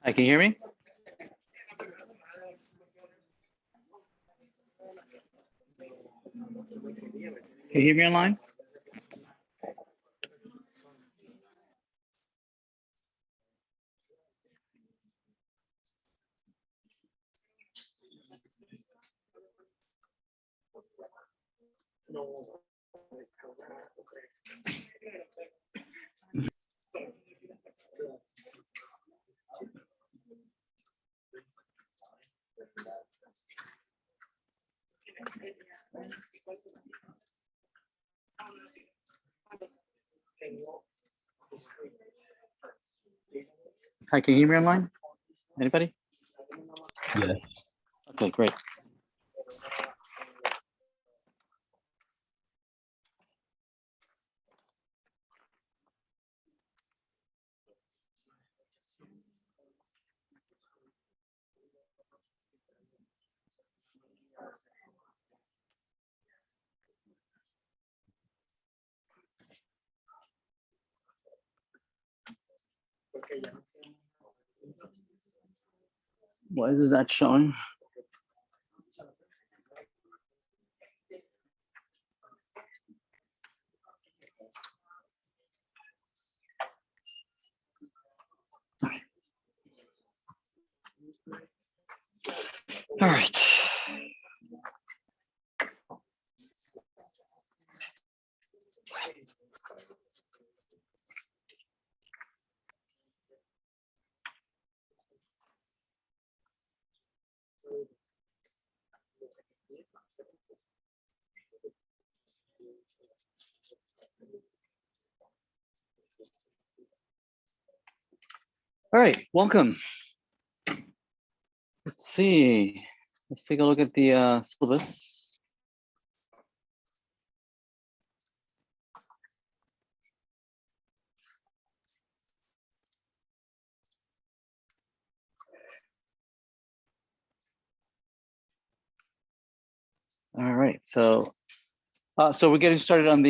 Hi, can you hear me? Can you hear me online? Hi, can you hear me online? Anybody? Yes. Okay, great. Why is that showing? All right. All right, welcome. Let's see. Let's take a look at the syllabus. All right, so we're getting started on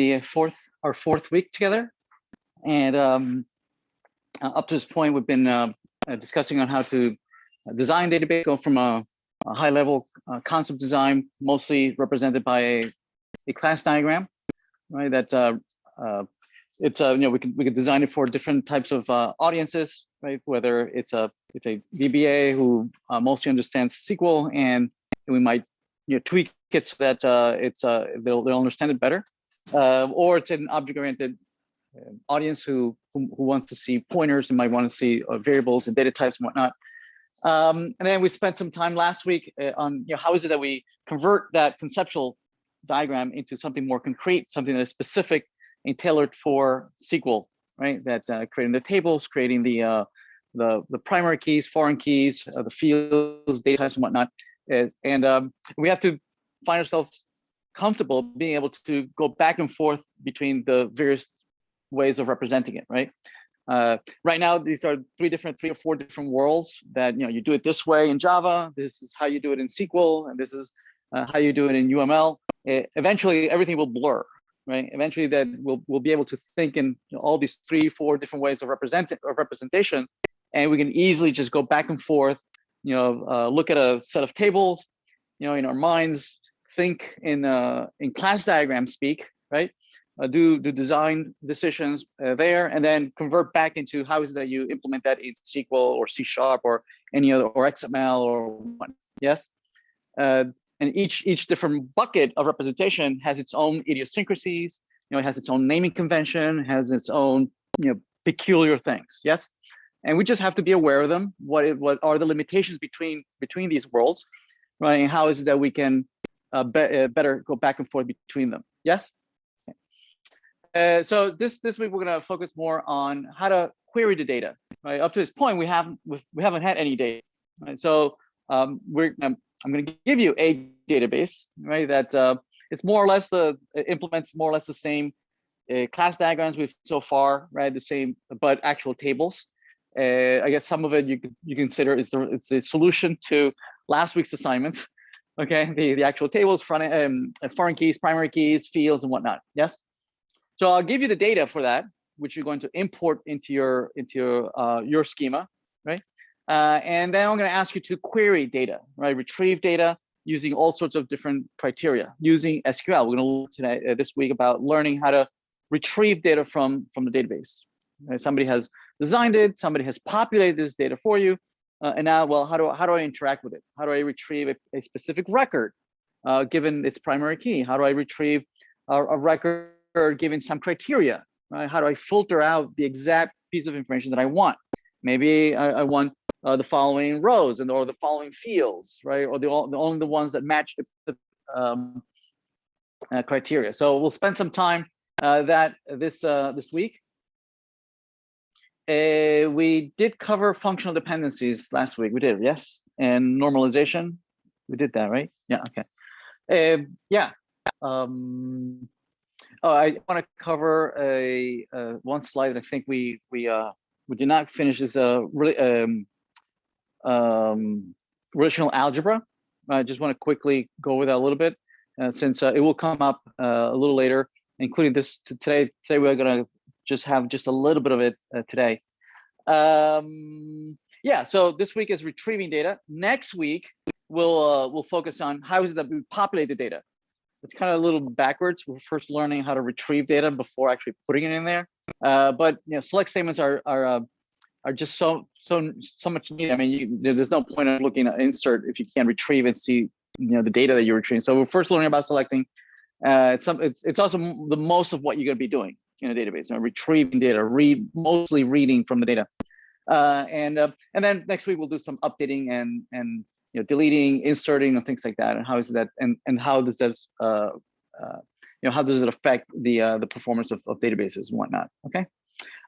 our fourth week together, and up to this point, we've been discussing on how to design database, go from a high-level concept design, mostly represented by a class diagram, right? That it's we can design it for different types of audiences, right? Whether it's a DBA who mostly understands SQL, and we might tweak it so that they'll understand it better, or it's an object-oriented audience who wants to see pointers and might want to see variables and data types and whatnot. And then we spent some time last week on how is it that we convert that conceptual diagram into something more concrete, something that is specific and tailored for SQL, right? That's creating the tables, creating the primary keys, foreign keys, the fields, data types and whatnot. And we have to find ourselves comfortable being able to go back and forth between the various ways of representing it, right? Right now, these are three or four different worlds that you do it this way in Java. This is how you do it in SQL, and this is how you do it in UML. Eventually, everything will blur, right? Eventually, that we'll be able to think in all these 3-4 different ways of representation, and we can easily just go back and forth. Look at a set of tables, in our minds, think in class diagram speak, right? Do design decisions there, and then convert back into how is it that you implement that in SQL or C# or any other, or XML or what. Yes, and each different bucket of representation has its own idiosyncrasies. It has its own naming convention, has its own peculiar things. Yes, and we just have to be aware of them. What are the limitations between these worlds, right? And how is it that we can better go back and forth between them? Yes. So this week we're going to focus more on how to query the data. Right, up to this point we haven't had any data. Right? So I'm going to give you a database, right? That it's more or less implements more or less the same class diagrams we've so far, right? The same, but actual tables. I guess some of it you consider it's a solution to last week's assignment. Okay, the actual tables, foreign keys, primary keys, fields, and whatnot. Yes. So I'll give you the data for that, which you're going to import into your schema, right? And then I'm going to ask you to query data, right? Retrieve data using all sorts of different criteria using SQL. We're going to look today, this week, about learning how to retrieve data from the database. Right? Somebody has designed it, somebody has populated this data for you, and now, well, how do I interact with it? How do I retrieve a specific record given its primary key? How do I retrieve a record given some criteria? Right? How do I filter out the exact piece of information that I want? Maybe I want the following rows or the following fields, right? Or only the ones that match the criteria. So we'll spend some time this week. We did cover functional dependencies last week. We did, yes, and normalization. We did that, right? Yeah. Okay. Yeah. Oh, I want to cover one slide that I think we did not finish. Is relational algebra. I just want to quickly go over that a little bit, since it will come up a little later, including this today. Today we're going to just have a little bit of it today. Yeah. So this week is retrieving data. Next week we'll focus on how is it that we populate the data. It's kind of a little backwards. We're first learning how to retrieve data before actually putting it in there. But select statements are just so much neat. I mean, there's no point of looking at insert if you can't retrieve and see the data that you're retrieving. So we're first learning about selecting. It's also the most of what you're going to be doing in a database. Retrieving data, mostly reading from the data, and then next week we'll do some updating and deleting, inserting, and things like that. And how is that? And how does that how does it affect the performance of databases and whatnot? Okay.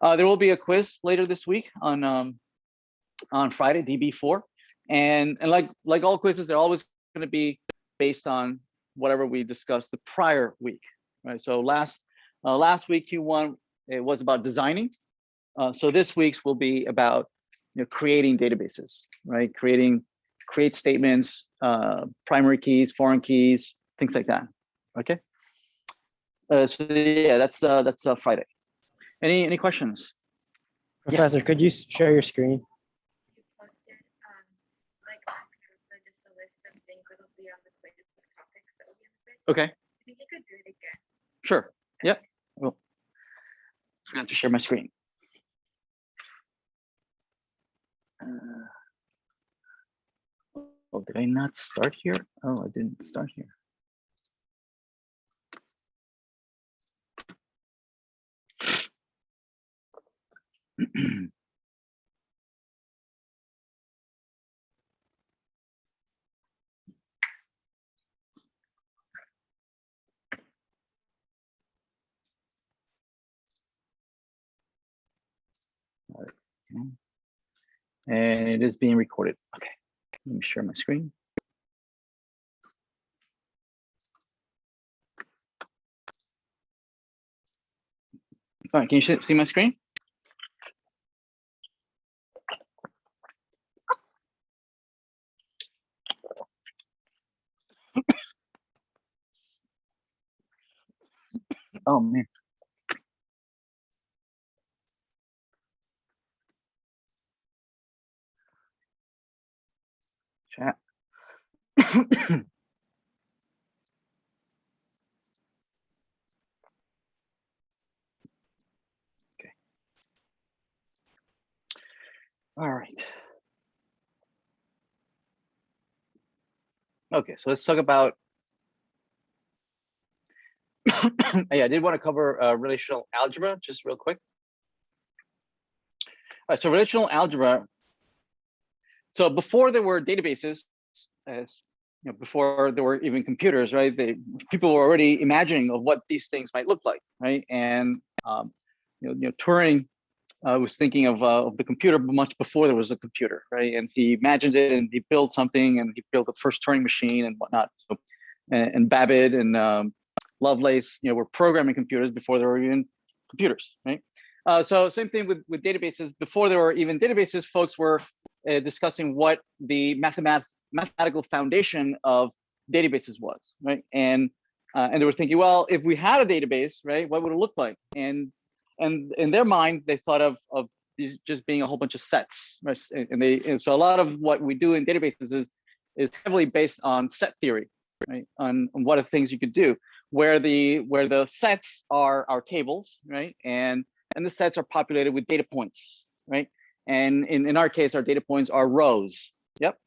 There will be a quiz later this week on Friday, DB4, and like all quizzes, they're always going to be based on whatever we discussed the prior week, right? So last week Q1 it was about designing, so this week's will be about creating databases, right? Create statements, primary keys, foreign keys, things like that. Okay. So yeah, that's Friday. Any questions? Professor, could you share your screen? Okay. I think you could do it again. Sure. Yep. Well, I forgot to share my screen. Oh, did I not start here? Oh, I didn't start here. Okay. And it is being recorded. Okay, let me share my screen. All right, can you see my screen? Oh man. Chat. Okay. All right. Okay, so let's talk about. Yeah, I did want to cover relational algebra just real quick. All right, so relational algebra. So before there were databases, as before there were even computers, right? People were already imagining of what these things might look like, right? And Turing was thinking of the computer much before there was a computer, right? And he imagined it, and he built something, and he built the first Turing machine and whatnot. So, and Babbage and Lovelace, were programming computers before there were even computers, right? So same thing with databases. Before there were even databases, folks were discussing what the mathematical foundation of databases was, right? And they were thinking, well, if we had a database, right, what would it look like? And in their mind, they thought of these just being a whole bunch of sets, right? And so a lot of what we do in databases is heavily based on set theory, right? On what are things you could do, where the sets are our tables, right? And the sets are populated with data points, right? And in our case, our data points are rows. Yep.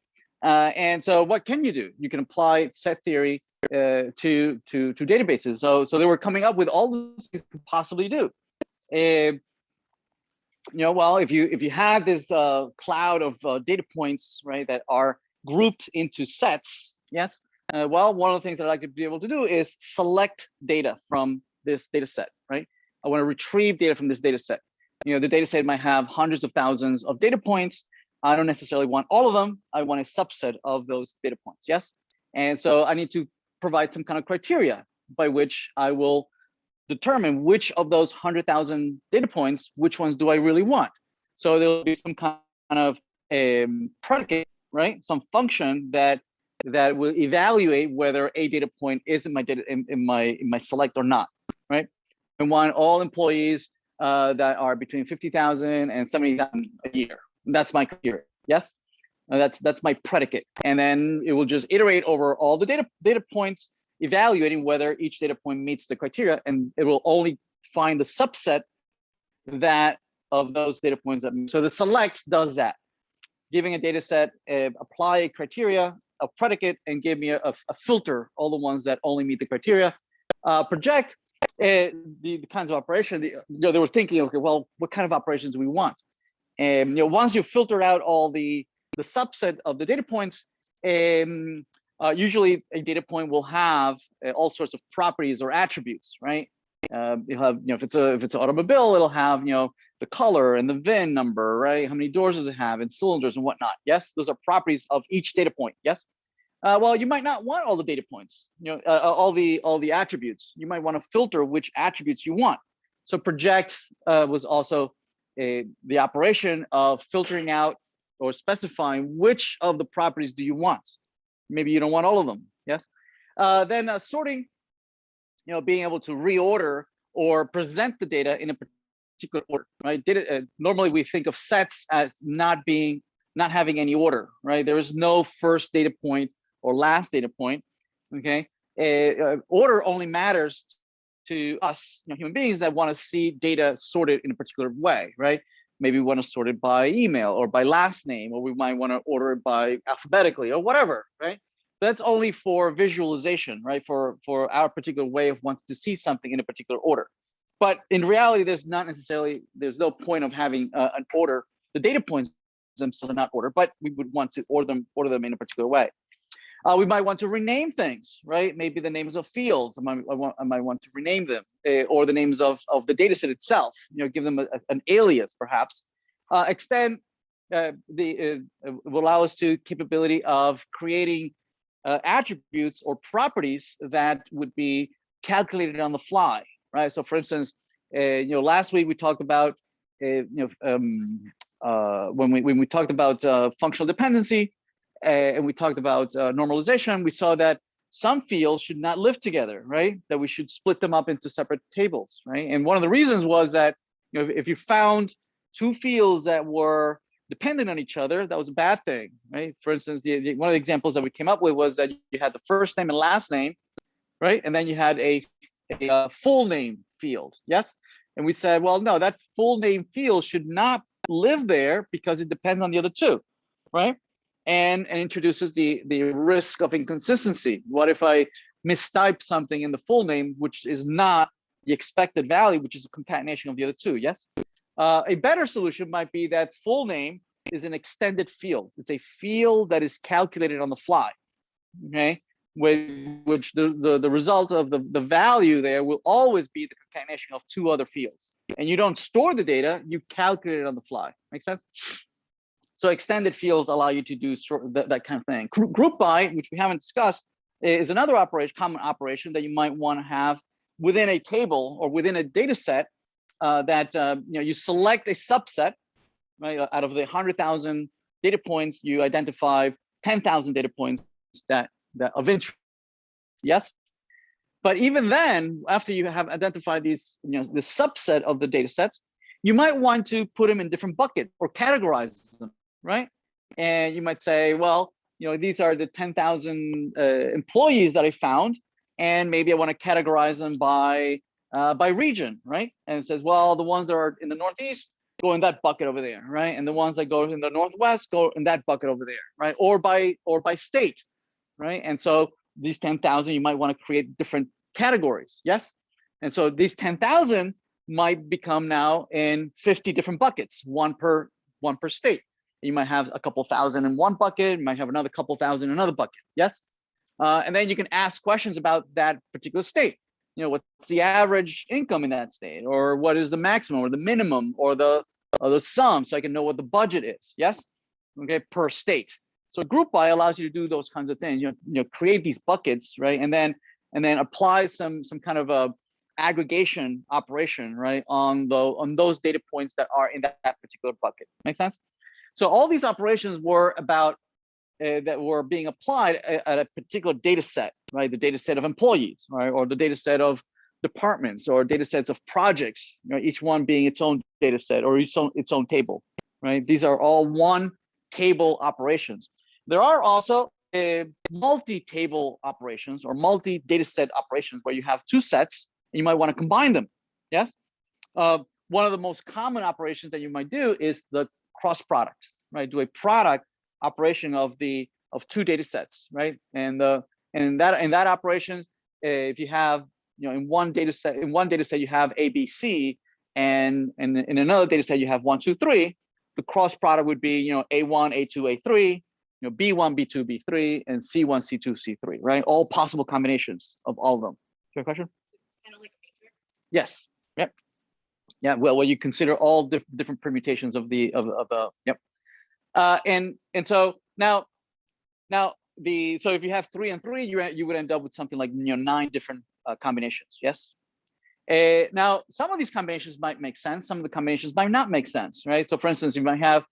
And so what can you do? You can apply set theory to databases. So they were coming up with all the things you could possibly do. Well, if you have this cloud of data points, right, that are grouped into sets, yes. Well, one of the things that I like to be able to do is select data from this data set, right? I want to retrieve data from this data set. The data set might have hundreds of thousands of data points. I don't necessarily want all of them. I want a subset of those data points, yes? And so I need to provide some kind of criteria by which I will determine which of those 100,000 data points, which ones do I really want? So there'll be some kind of predicate, right? Some function that will evaluate whether a data point is in my data in my select or not, right? I want all employees that are between 50,000 and 70,000 a year. That's my criteria. Yes, that's my predicate, and then it will just iterate over all the data points, evaluating whether each data point meets the criteria, and it will only find the subset that of those data points. So the select does that, giving a data set, apply a criteria, a predicate, and give me a filter, all the ones that only meet the criteria. Project the kinds of operation. They were thinking, okay, well, what kind of operations do we want? And once you filter out all the subset of the data points, usually a data point will have all sorts of properties or attributes, right? You'll have, if it's an automobile, it'll have, the color and the VIN number, right? How many doors does it have, and cylinders and whatnot. Yes, those are properties of each data point. Yes. Well, you might not want all the data points, all the attributes. You might want to filter which attributes you want. So project was also the operation of filtering out or specifying which of the properties do you want. Maybe you don't want all of them. Yes. Then sorting, being able to reorder or present the data in a particular order, right? Normally we think of sets as not having any order, right? There is no first data point or last data point. Okay. Order only matters to us, human beings that want to see data sorted in a particular way, right? Maybe we want to sort it by email or by last name, or we might want to order it by alphabetically or whatever, right? That's only for visualization, right? For our particular way of wanting to see something in a particular order. But in reality, there's no point of having an order. The data points themselves are not ordered, but we would want to order them in a particular way. We might want to rename things, right? Maybe the names of fields. I might want to rename them, or the names of the data set itself. Give them an alias, perhaps. Extend will allow us to capability of creating attributes or properties that would be calculated on the fly, right? So, for instance, last week we talked about when we talked about functional dependency. And we talked about normalization. We saw that some fields should not live together, right? That we should split them up into separate tables, right? And one of the reasons was that if you found two fields that were dependent on each other, that was a bad thing, right? For instance, one of the examples that we came up with was that you had the first name and last name, right? And then you had a full name field, yes? And we said, well, no, that full name field should not live there because it depends on the other two, right? And introduces the risk of inconsistency. What if I mistype something in the full name, which is not the expected value, which is a concatenation of the other two? Yes. A better solution might be that full name is an extended field. It's a field that is calculated on the fly. Okay, which the result of the value there will always be the concatenation of two other fields. And you don't store the data; you calculate it on the fly. Make sense? So extended fields allow you to do that kind of thing. GroupBy, which we haven't discussed, is another common operation that you might want to have within a table or within a data set that you select a subset, right? Out of the 100,000 data points, you identify 10,000 data points that of interest. Yes. But even then, after you have identified these, the subset of the data sets, you might want to put them in different buckets or categorize them, right? And you might say, well, these are the 10,000 employees that I found, and maybe I want to categorize them by region, right? And it says, well, the ones that are in the Northeast go in that bucket over there, right? And the ones that go in the Northwest go in that bucket over there, right? Or by state, right? And so these 10,000, you might want to create different categories, yes? And so these 10,000 might become now in 50 different buckets, one per state. You might have a couple thousand in one bucket, you might have another couple thousand in another bucket, yes? And then you can ask questions about that particular state. What's the average income in that state, or what is the maximum or the minimum or the sum, so I can know what the budget is, yes? Okay, per state. So GroupBy allows you to do those kinds of things. Create these buckets, right? And then apply some kind of a aggregation operation, right, on those data points that are in that particular bucket. Make sense? So all these operations were about that were being applied at a particular data set, right? The data set of employees, right? Or the data set of departments, or data sets of projects, each one being its own data set or its own table, right? These are all one table operations. There are also multi-table operations or multi-data set operations where you have two sets and you might want to combine them, yes? One of the most common operations that you might do is the cross product, right? Do a product operation of two data sets, right? And that operation, if you have, in one data set you have A, B, C, and in another data set you have 1, 2, 3. The cross product would be, A1, A2, A3, B1, B2, B3, and C1, C2, C3, right? All possible combinations of all of them. Your question? Kind of like a matrix. Yes. Yep. Yeah. Well, you consider all different permutations of the yep. And so now so if you have 3 and 3, you would end up with something like 9 different combinations. Yes. Now some of these combinations might make sense. Some of the combinations might not make sense, right? So for instance, you might have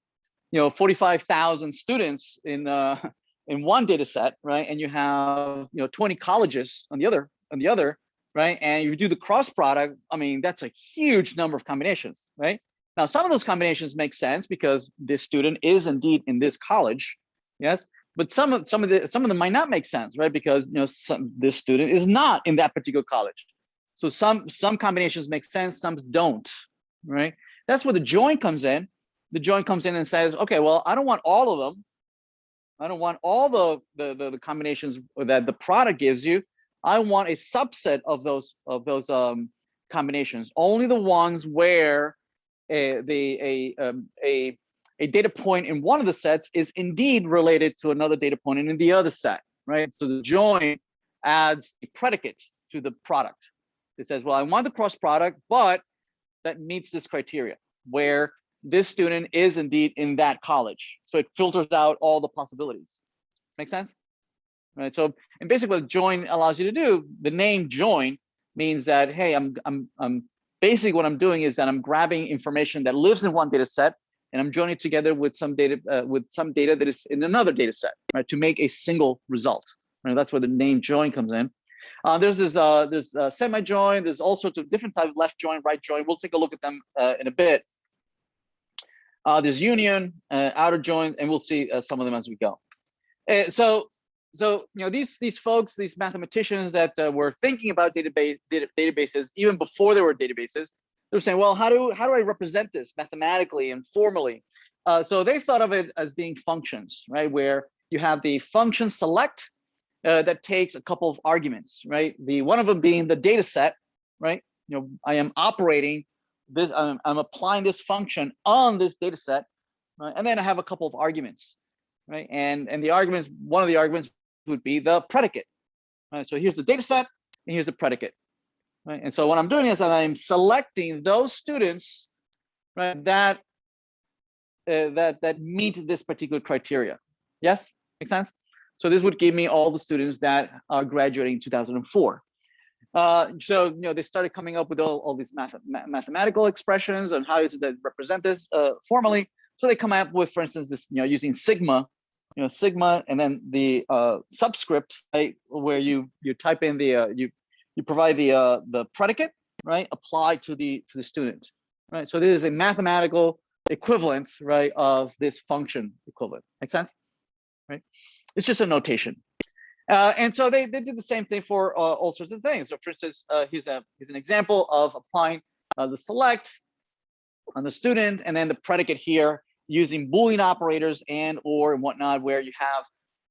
45,000 students in one data set, right? And you have 20 colleges on the other, right? And you do the cross product. I mean, that's a huge number of combinations, right? Now, some of those combinations make sense because this student is indeed in this college, yes. But some of them might not make sense, right? Because this student is not in that particular college. So some combinations make sense, some don't, right? That's where the join comes in. The join comes in and says, okay, well, I don't want all of them. I don't want all the combinations that the product gives you. I want a subset of those combinations. Only the ones where a data point in one of the sets is indeed related to another data point in the other set, right? So the join adds a predicate to the product. It says, well, I want the cross product, but that meets this criteria where this student is indeed in that college. So it filters out all the possibilities. Make sense? Right. So, and basically what join allows you to do, the name join means that, hey, I'm basically what I'm doing is that I'm grabbing information that lives in one data set and I'm joining it together with some data that is in another data set, right? To make a single result. Right? That's where the name join comes in. There's semi-join, there's all sorts of different types of left join, right join. We'll take a look at them in a bit. There's union, outer join, and we'll see some of them as we go. So these folks, these mathematicians that were thinking about databases even before there were databases, they're saying, well, how do I represent this mathematically and formally? So they thought of it as being functions, right? Where you have the function select that takes a couple of arguments, right? One of them being the data set, right? I am operating this, I'm applying this function on this data set, right? And then I have a couple of arguments, right? And the arguments, one of the arguments would be the predicate, right? So here's the data set and here's the predicate, right? And so what I'm doing is that I'm selecting those students, right, that meet this particular criteria. Yes, makes sense? So this would give me all the students that are graduating in 2004. So they started coming up with all these mathematical expressions and how is it that represent this formally. So they come up with, for instance, this using sigma, sigma, and then the subscript, right, where you type in the you provide the predicate, right, applied to the student, right? So this is a mathematical equivalent, right, of this function equivalent. Make sense? Right? It's just a notation. And so they did the same thing for all sorts of things. So for instance, here's an example of applying the select on the student and then the predicate here using Boolean operators and or and whatnot, where you have,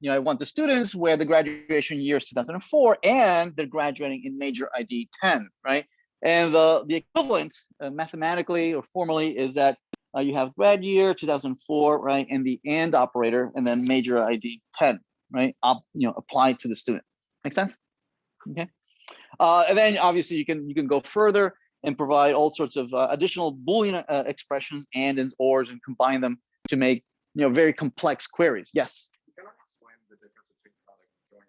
I want the students where the graduation year is 2004 and they're graduating in major ID 10, right? And the equivalent mathematically or formally is that you have grad year 2004, right? And the and operator and then major ID 10, right? Applied to the student. Make sense? Okay. And then obviously you can go further and provide all sorts of additional Boolean expressions and ors and combine them to make very complex queries. Yes. Can I explain the difference between product join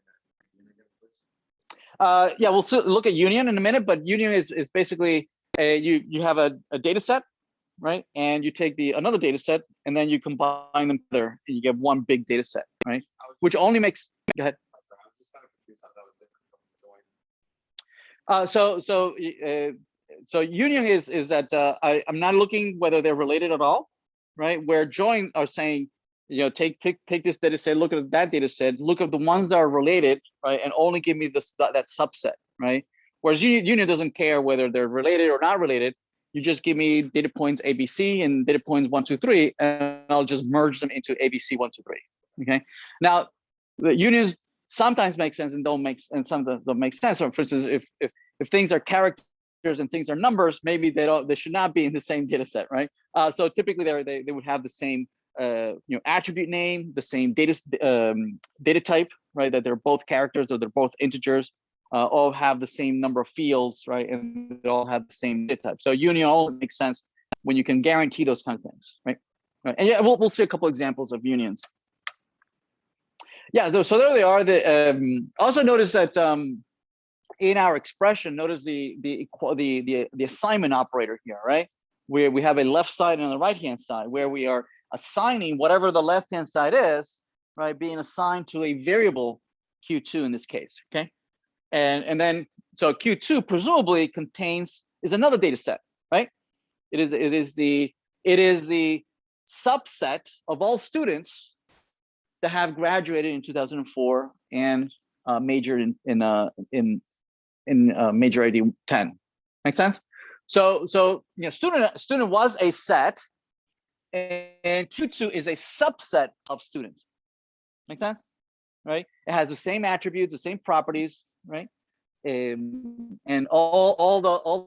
and union, please? Yeah, we'll look at union in a minute, but union is basically you have a data set, right? And you take another data set and then you combine them together and you get one big data set, right? Which only makes, go ahead. I was just kind of confused how that was different from join. So union is that I'm not looking whether they're related at all, right? Where join are saying, take this data set, look at that data set, look at the ones that are related, right? And only give me that subset, right? Whereas union doesn't care whether they're related or not related. You just give me data points ABC and data points 1, 2, 3, and I'll just merge them into ABC 1, 2, 3. Okay. Now the unions sometimes make sense and sometimes don't make sense. So for instance, if things are characters and things are numbers, maybe they should not be in the same data set, right? So typically they would have the same attribute name, the same data type, right? That they're both characters or they're both integers, all have the same number of fields, right? And they all have the same data type. So union only makes sense when you can guarantee those kind of things, right? And yeah, we'll see a couple examples of unions. Yeah, so there they are. Also notice that in our expression, notice the assignment operator here, right? Where we have a left side and a right hand side, where we are assigning whatever the left hand side is, right, being assigned to a variable Q2 in this case, okay? And then so Q2 presumably is another data set, right? It is the subset of all students that have graduated in 2004 and majored in major ID 10. Make sense? So student was a set, and Q2 is a subset of students. Make sense? Right? It has the same attributes, the same properties, right? And all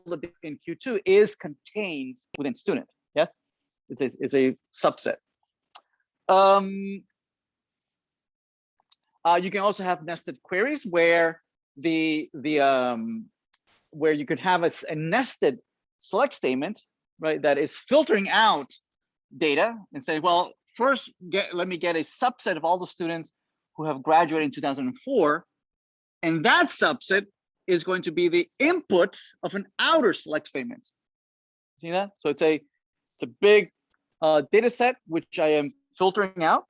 the data in Q2 is contained within student. Yes, it's a subset. You can also have nested queries where where you could have a nested select statement, right, that is filtering out data and say, well, first let me get a subset of all the students who have graduated in 2004, and that subset is going to be the input of an outer select statement. See that? So it's a big data set which I am filtering out,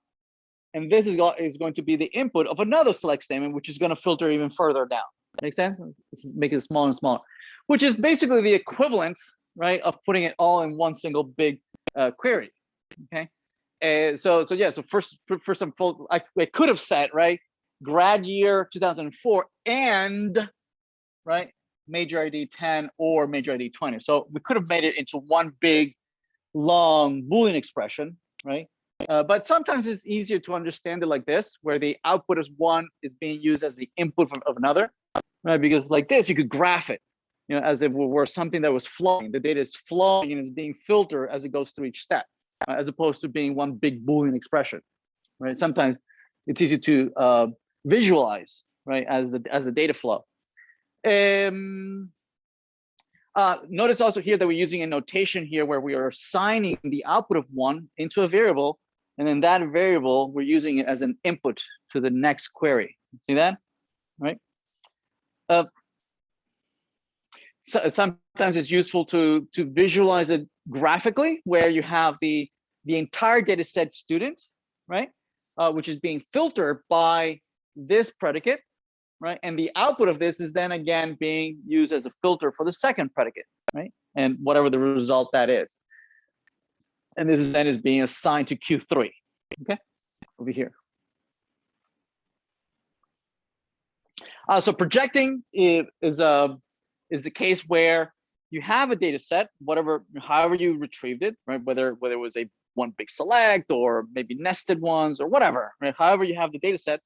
and this is going to be the input of another select statement, which is going to filter even further down. Make sense? Let's make it smaller and smaller, which is basically the equivalent, right, of putting it all in one single big query. Okay. So first I could have said, right, grad year 2004 and, right, major ID 10 or major ID 20. So we could have made it into one big long Boolean expression, right? But sometimes it's easier to understand it like this, where the output is one is being used as the input of another, right? Because like this, you could graph it, as if it were something that was flowing. The data is flowing and is being filtered as it goes through each step, as opposed to being one big Boolean expression, right? Sometimes it's easy to visualize, right, as the data flow. Notice also here that we're using a notation here where we are assigning the output of one into a variable, and then that variable we're using it as an input to the next query. See that, right? So sometimes it's useful to visualize it graphically, where you have the entire data set student, right, which is being filtered by this predicate, right, and the output of this is then again being used as a filter for the second predicate, right? and whatever the result that is. And this is then is being assigned to Q3. Okay, over here. So projecting is the case where you have a data set, however you retrieved it, right? Whether it was a one big select or maybe nested ones or whatever, right? However you have the data set,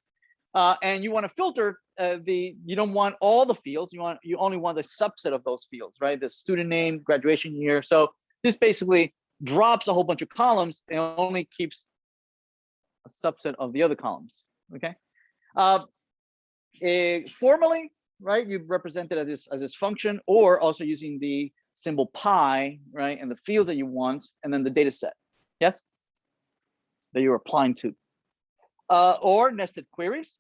and you want to filter you don't want all the fields, you only want a subset of those fields, right? The student name, graduation year. So this basically drops a whole bunch of columns and only keeps a subset of the other columns. Okay. Formally, right, you represent it as this function, or also using the symbol pi, right, and the fields that you want, and then the data set, yes, that you're applying to, or nested queries,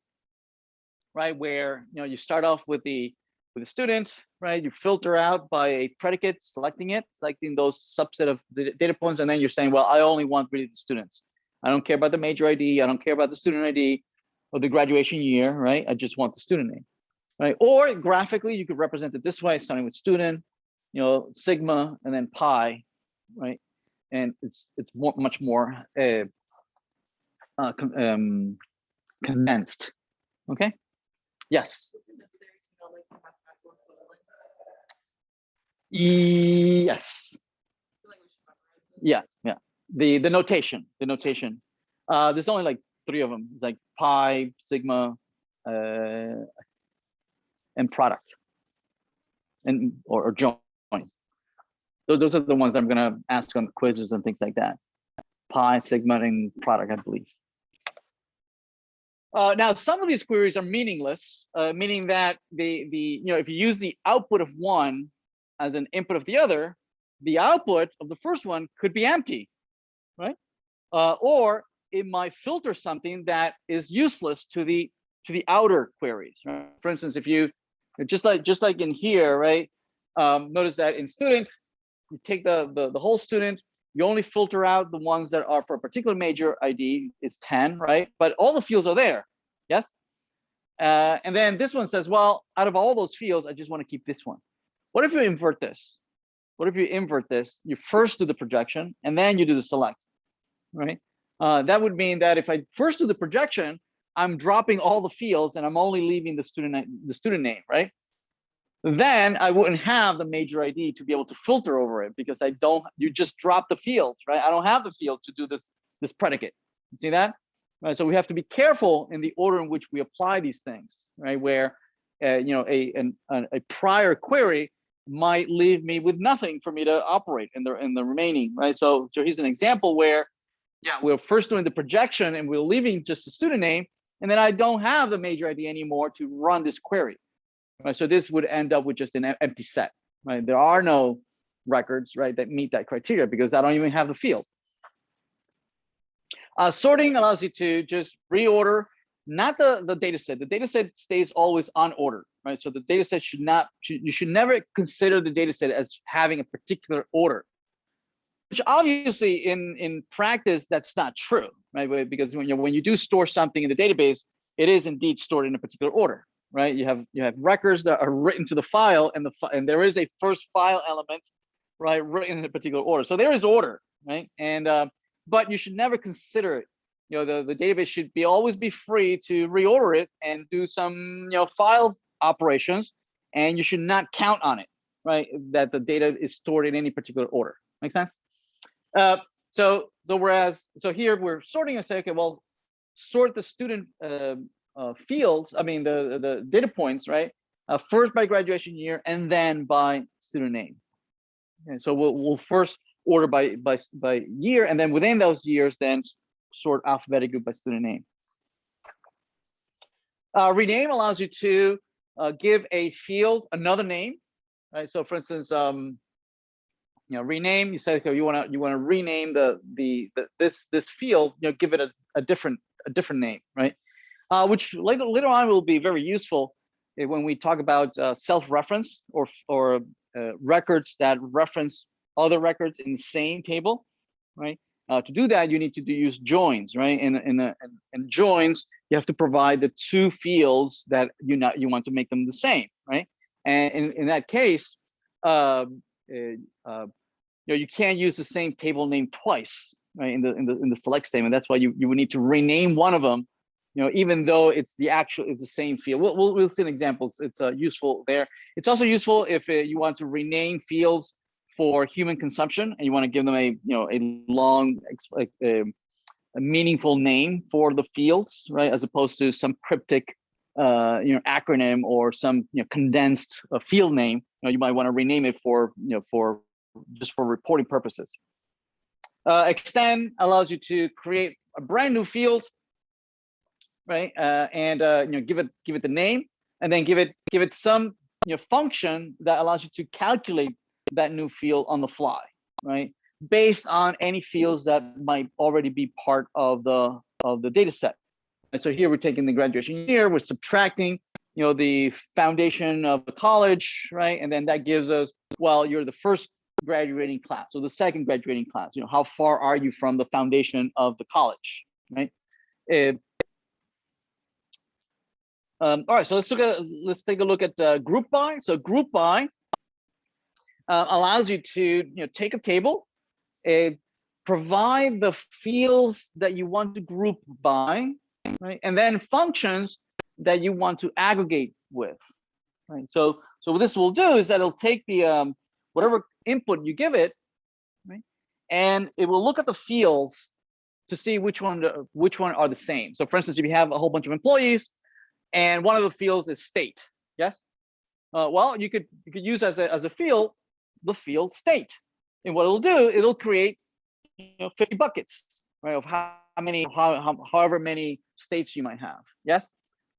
right, where you start off with the student, right, you filter out by a predicate, selecting those subset of the data points, and then you're saying, well, I only want really the students. I don't care about the major ID, I don't care about the student ID or the graduation year, right? I just want the student name, right? Or graphically, you could represent it this way, starting with student, sigma, and then pi, right? And it's much more condensed. Okay. Yes. Yes. Yeah. The notation. There's only like 3 of them. It's like pi, sigma, and product, and or join. Those are the ones that I'm going to ask on the quizzes and things like that. Pi, sigma, and product, I believe. Now, some of these queries are meaningless, meaning that if you use the output of one as an input of the other, the output of the first one could be empty, right? Or it might filter something that is useless to the outer queries. Right? For instance, if you just like in here, right? Notice that in student, you take the whole student, you only filter out the ones that are for a particular major ID, is 10, right? But all the fields are there, yes? And then this one says, well, out of all those fields, I just want to keep this one. What if you invert this? What if you invert this? You first do the projection, and then you do the select, right? That would mean that if I first do the projection, I'm dropping all the fields and I'm only leaving the student name, right? Then I wouldn't have the major ID to be able to filter over it, because you just drop the fields, right? I don't have the field to do this predicate. You see that? Right, so we have to be careful in the order in which we apply these things, right? Where a prior query might leave me with nothing for me to operate in the remaining, right? So here's an example where, yeah, we're first doing the projection and we're leaving just the student name, and then I don't have the major ID anymore to run this query, right? So this would end up with just an empty set, right? There are no records, right, that meet that criteria because I don't even have the field. Sorting allows you to just reorder, not the data set. The data set stays always on order, right? So the data set you should never consider the data set as having a particular order, which obviously in practice, that's not true, right? Because when you do store something in the database, it is indeed stored in a particular order, right? You have records that are written to the file, and there is a first file element, right, written in a particular order. So there is order, right? And but you should never consider it. The database should always be free to reorder it and do some file operations, and you should not count on it, right? That the data is stored in any particular order. Make sense? So here we're sorting and say, okay, well, sort the student fields. I mean the data points, right? First by graduation year and then by student name. Okay, so we'll first order by year, and then within those years, then sort alphabetically by student name. Rename allows you to give a field another name, right? So for instance, rename. You say, okay, you want to rename this field. Give it a different name, right? Which later on will be very useful when we talk about self-reference or records that reference other records in the same table, right? To do that, you need to use joins, right? And joins, you have to provide the 2 fields that you want to make them the same, right? And in that case, you can't use the same table name twice, right? In the select statement. That's why you would need to rename one of them, even though it's the same field. We'll see an example. It's useful there. It's also useful if you want to rename fields for human consumption and you want to give them a long a meaningful name for the fields, right? As opposed to some cryptic acronym or some condensed field name. You might want to rename it for just for reporting purposes. Extend allows you to create a brand new field, right? And give it the name, and then give it some function that allows you to calculate that new field on the fly, right? Based on any fields that might already be part of the data set. And so here we're taking the graduation year, we're subtracting the foundation of the college, right? And then that gives us, well, you're the first graduating class or the second graduating class. How far are you from the foundation of the college, right? All right, so let's take a look at GroupBy. So GroupBy allows you to take a table, provide the fields that you want to group by, right? And then functions that you want to aggregate with, right? So what this will do is that it'll take the whatever input you give it, right? And it will look at the fields to see which one are the same. So for instance, if you have a whole bunch of employees and one of the fields is state, yes? Well, you could use as a field the field state. And what it'll do, it'll create 50 buckets, right, of however many states you might have, yes,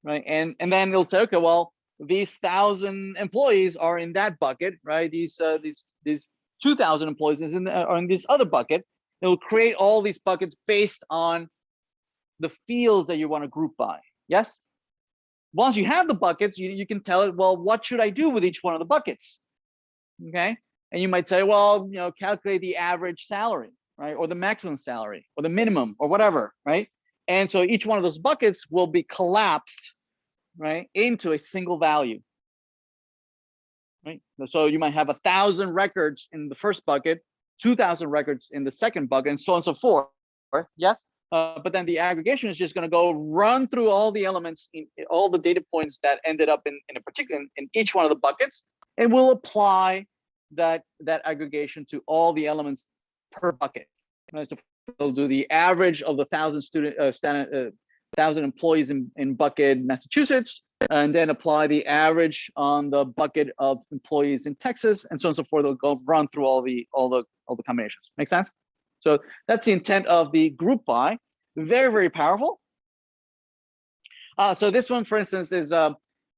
right? And then it'll say, okay, well, these 1,000 employees are in that bucket, right? These 2,000 employees are in this other bucket. It will create all these buckets based on the fields that you want to group by, yes? Once you have the buckets, you can tell it, well, what should I do with each one of the buckets? Okay, and you might say, well, calculate the average salary, right, or the maximum salary, or the minimum, or whatever, right? And so each one of those buckets will be collapsed, right, into a single value, right? So you might have 1,000 records in the first bucket, 2,000 records in the second bucket, and so on and so forth. Yes, but then the aggregation is just going to go run through all the elements, in all the data points that ended up in a particular in each one of the buckets, and will apply that aggregation to all the elements per bucket. Right? So they'll do the average of the 1,000 employees in bucket Massachusetts, and then apply the average on the bucket of employees in Texas, and so on and so forth. They'll go run through all the combinations. Make sense? So that's the intent of the GroupBy. Very, very powerful. So this one, for instance, is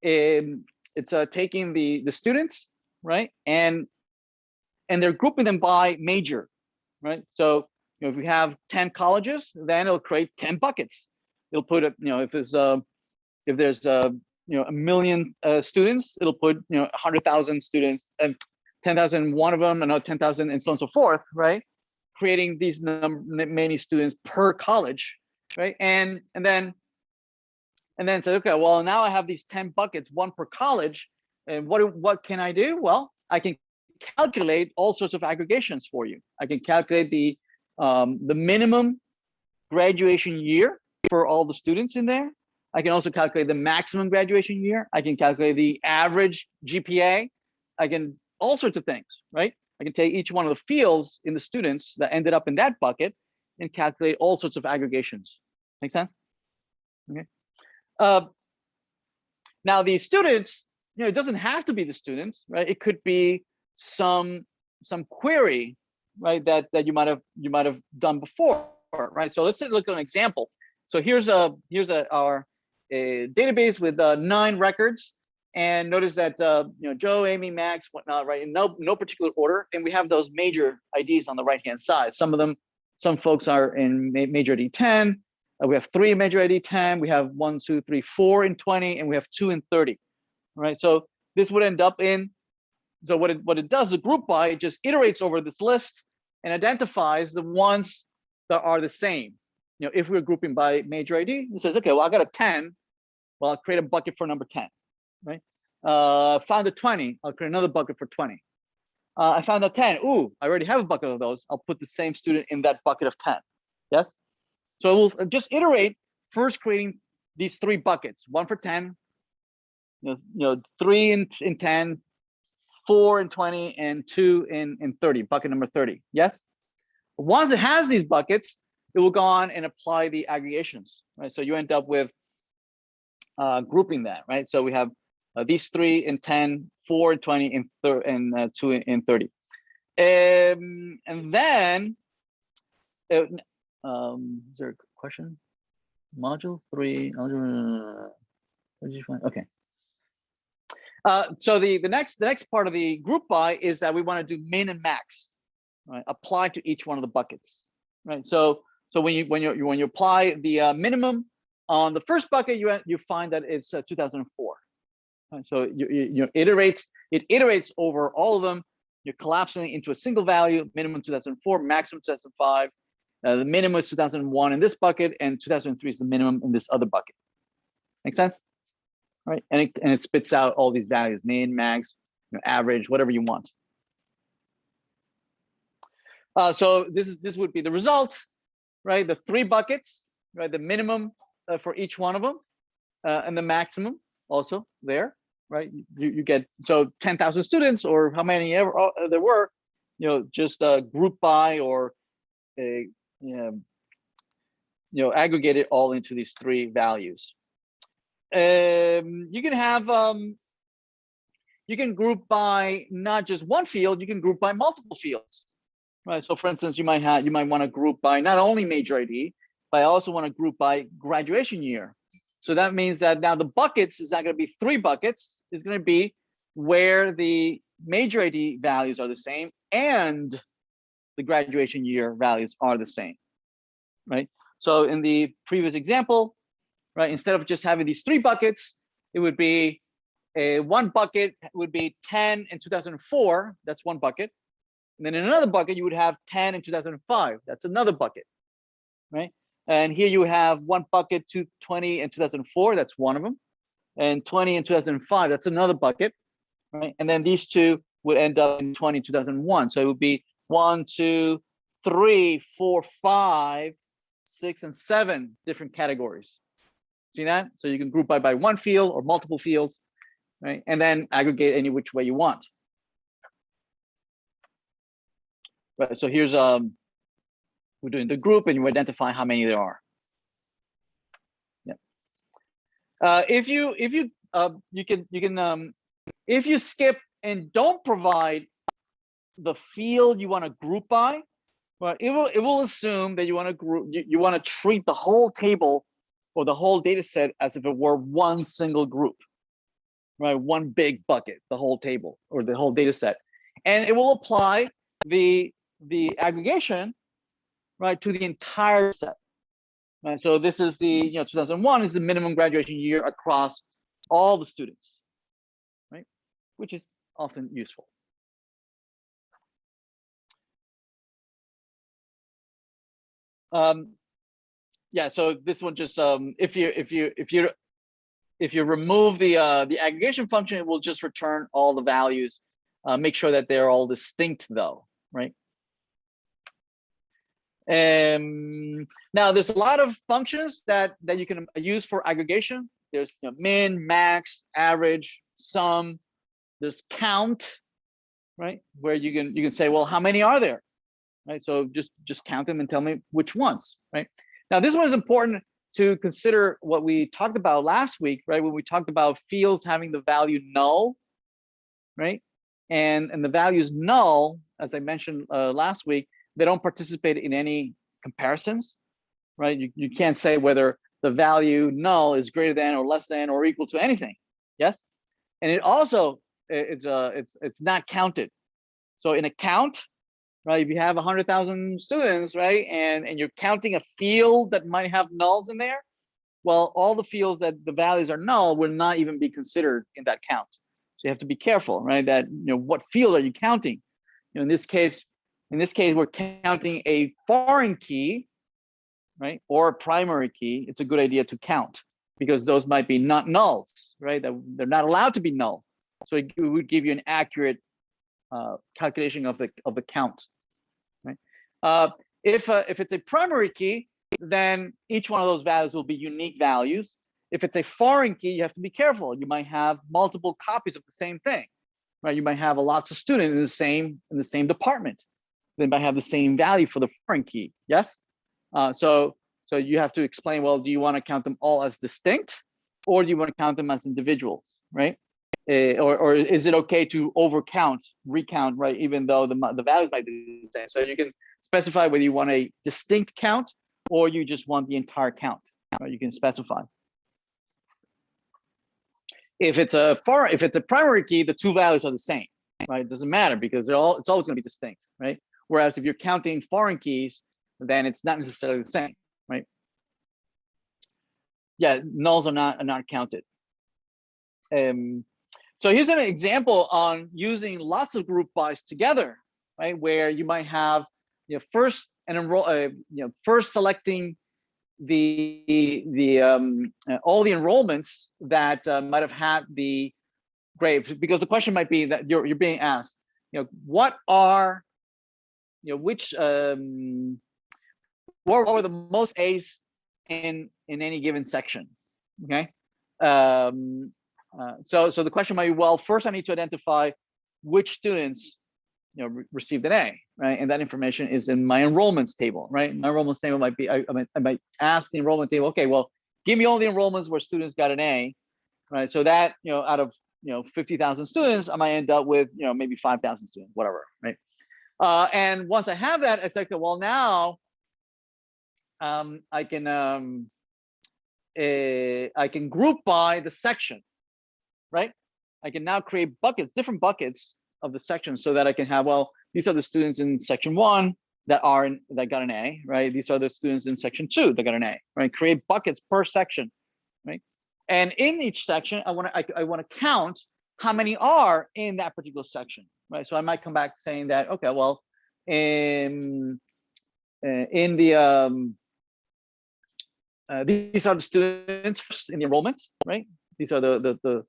it's taking the students, right, and they're grouping them by major, right? So if we have 10 colleges, then it'll create 10 buckets. It'll put it, if there's a million students, it'll put 100,000 students and 10,000 one of them, another 10,000, and so on and so forth, right? Creating these many students per college, right? And then say, okay, well, now I have these 10 buckets, one per college, and what can I do? Well, I can calculate all sorts of aggregations for you. I can calculate the minimum graduation year for all the students in there. I can also calculate the maximum graduation year. I can calculate the average GPA. I can all sorts of things, right? I can take each one of the fields in the students that ended up in that bucket and calculate all sorts of aggregations. Make sense? Okay. Now the students, it doesn't have to be the students, right? It could be some query, right? That you might have done before, right? So let's look at an example. So here's our database with 9 records, and notice that Joe, Amy, Max, whatnot, right? In no particular order, and we have those major IDs on the right hand side. Some folks are in major ID 10. We have 3 in major ID 10. We have 1, 2, 3, 4 in 20, and we have 2 in 30. Right? So this would end up in. So what it does, the GroupBy, it just iterates over this list and identifies the ones that are the same. If we're grouping by major ID, it says, okay, well, I got a 10. Well, I'll create a bucket for number 10, right? Found a 20, I'll create another bucket for 20. I found out 10. Ooh, I already have a bucket of those. I'll put the same student in that bucket of 10. Yes. So we'll just iterate, first creating these 3 buckets, 1 for 10, 3 in 10, 4 in 20, and 2 in 30, bucket number 30. Yes. Once it has these buckets, it will go on and apply the aggregations, right? So you end up with grouping that, right? So we have these 3 in 10, 4 in 20, and 2 in 30. And then, is there a question? Module 3, algebra, what did you find? Okay. So the next part of the group by is that we want to do min and max, right? Apply to each one of the buckets, right? So when you apply the minimum on the first bucket, you find that it's 2004. Right? So it iterates over all of them. You're collapsing it into a single value, minimum 2004, maximum 2005. The minimum is 2001 in this bucket, and 2003 is the minimum in this other bucket. Make sense? Right? And it spits out all these values: min, max, average, whatever you want. So this would be the result, right? The 3 buckets, right? The minimum for each one of them, and the maximum also there, right? You get, so 10,000 students, or how many ever there were, just group by or aggregate it all into these 3 values. You can have you can group by not just one field, you can group by multiple fields, right? So for instance, you might want to group by not only major ID, but I also want to group by graduation year. So that means that now the buckets is not going to be 3 buckets, it's going to be where the major ID values are the same and the graduation year values are the same, right? So in the previous example, right, instead of just having these 3 buckets, it would be one bucket would be 10 in 2004, that's one bucket. And then in another bucket, you would have 10 in 2005, that's another bucket, right? And here you have one bucket, 20 in 2004, that's one of them. And 20 in 2005, that's another bucket, right? And then these 2 would end up in 20 in 2001. So it would be 1, 2, 3, 4, 5, 6, and 7 different categories. See that? So you can group by one field or multiple fields, right? And then aggregate any which way you want. Right. So here's we're doing the group, and you identify how many there are. Yeah. If you skip and don't provide the field you want to group by, well, it will assume that you want to group, you want to treat the whole table or the whole data set as if it were one single group, right? One big bucket, the whole table or the whole data set. And it will apply the aggregation, right, to the entire set. Right? So this is the 2001 is the minimum graduation year across all the students, right? Which is often useful. Yeah, so this one just if you remove the aggregation function, it will just return all the values. Make sure that they're all distinct though, right? Now there's a lot of functions that you can use for aggregation. There's min, max, average, sum. There's count, right? Where you can say, well, how many are there? Right? So just count them and tell me which ones, right? Now this one is important to consider what we talked about last week, right? When we talked about fields having the value null, right? And the value is null, as I mentioned last week, they don't participate in any comparisons, right? You can't say whether the value null is greater than or less than or equal to anything, yes? And it also, it's not counted. So in a count, right, if you have 100,000 students, right, and you're counting a field that might have nulls in there, well, all the fields that the values are null will not even be considered in that count. So you have to be careful, right, that what field are you counting? In this case, we're counting a foreign key, right, or a primary key. It's a good idea to count because those might be not nulls, right? That they're not allowed to be null. So it would give you an accurate calculation of the count. Right? If it's a primary key, then each one of those values will be unique values. If it's a foreign key, you have to be careful. You might have multiple copies of the same thing, right? You might have lots of students in the same department. They might have the same value for the foreign key. Yes. So you have to explain. Well, do you want to count them all as distinct, or do you want to count them as individuals, right? Or is it okay to overcount, recount, right? Even though the values might be the same. So you can specify whether you want a distinct count or you just want the entire count. Right? You can specify. If it's a primary key, the two values are the same, right? It doesn't matter because it's always going to be distinct, right? Whereas if you're counting foreign keys, then it's not necessarily the same, right? Yeah, nulls are not counted. So here's an example on using lots of group bys together, right? Where you might have, first selecting all the enrollments that might have had the grades, because the question might be that you're being asked, what are, which what were the most A's in any given section? Okay. So the question might be, well, first I need to identify which students received an A, right? And that information is in my enrollments table, right? My enrollments table might be, I might ask the enrollment table, okay, well, give me all the enrollments where students got an A, right? So that, out of 50,000 students, I might end up with maybe 5,000 students, whatever, right? And once I have that, it's like, well, now I can group by the section, right? I can now create buckets, different buckets of the section, so that I can have, well, these are the students in section 1 that got an A, right? These are the students in section 2 that got an A, right? Create buckets per section, right? And in each section, I want to count how many are in that particular section, right? So I might come back saying that, okay, well, in the these are the students in the enrollment, right? These are the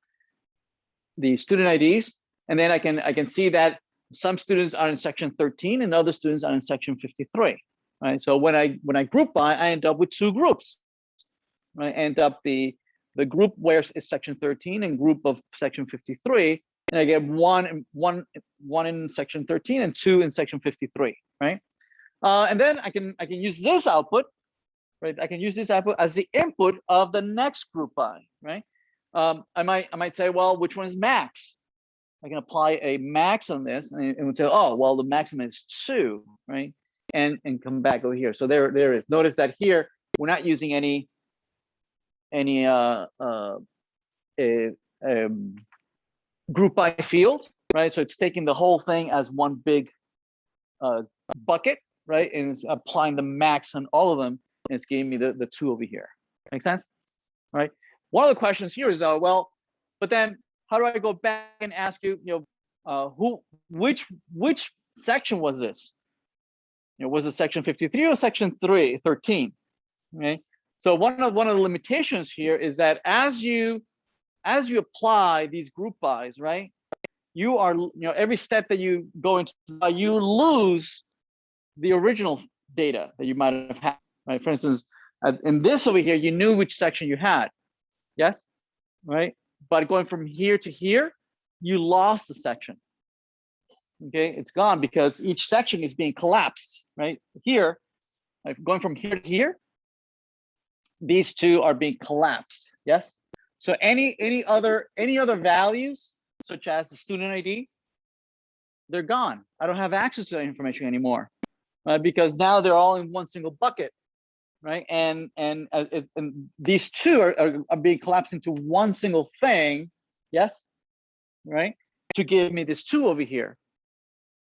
student IDs, and then I can see that some students are in section 13 and other students are in section 53, right? So when I group by, I end up with two groups, right? I end up the group where it's section 13 and group of section 53, and I get one in section 13 and 2 in section 53, right? And then I can use this output, right? I can use this output as the input of the next group by, right? I might say, well, which one is max? I can apply a max on this, and we'll say, oh, well, the maximum is 2, right? And come back over here. So there it is. Notice that here we're not using any group by field, right? So it's taking the whole thing as one big bucket, right? And it's applying the max on all of them, and it's giving me the 2 over here. Make sense? All right. One of the questions here is, well, but then how do I go back and ask you, which section was this? Was it section 53 or section 13? Okay. So one of the limitations here is that as you apply these group bys, right, you are, every step that you go into, you lose the original data that you might have had, right? For instance, in this over here, you knew which section you had, yes, right? But going from here to here, you lost the section. Okay, it's gone because each section is being collapsed, right? Here, going from here to here, these two are being collapsed, yes? So any other values, such as the student ID, they're gone. I don't have access to that information anymore, right? Because now they're all in one single bucket, right? And these two are being collapsed into one single thing, yes, right? To give me this 2 over here,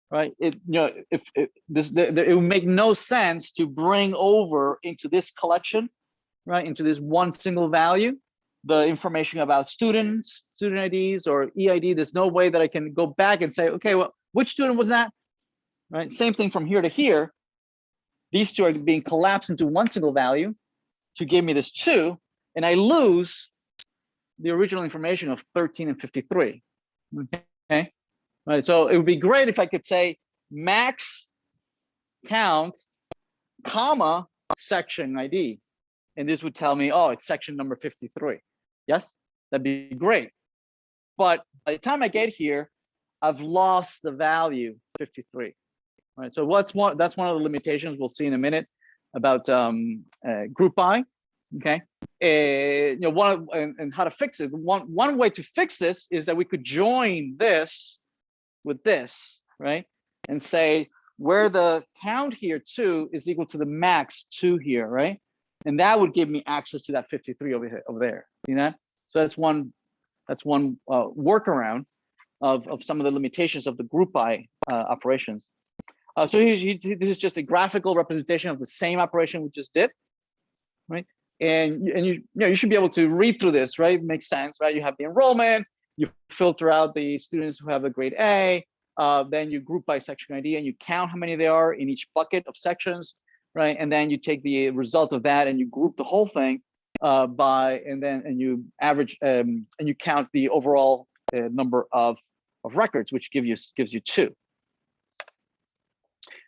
right? It would make no sense to bring over into this collection, right, into this one single value, the information about student IDs or EID. There's no way that I can go back and say, okay, well, which student was that, right? Same thing from here to here. These two are being collapsed into one single value to give me this 2, and I lose the original information of 13 and 53. Okay. right? So it would be great if I could say max count, comma, section ID. And this would tell me, oh, it's section number 53. Yes, that'd be great. But by the time I get here, I've lost the value 53. Right. So that's one of the limitations we'll see in a minute about GroupBy. Okay. And how to fix it. One way to fix this is that we could join this with this, right? And say where the count here 2 is equal to the max 2 here, right? And that would give me access to that 53 over there. See that? So that's one workaround of some of the limitations of the GroupBy operations. So this is just a graphical representation of the same operation we just did, right? And you should be able to read through this, right? It makes sense, right? You have the enrollment, you filter out the students who have a grade A, then you group by section ID and you count how many there are in each bucket of sections, right? And then you take the result of that and you group the whole thing and you average and you count the overall number of records, which gives you 2.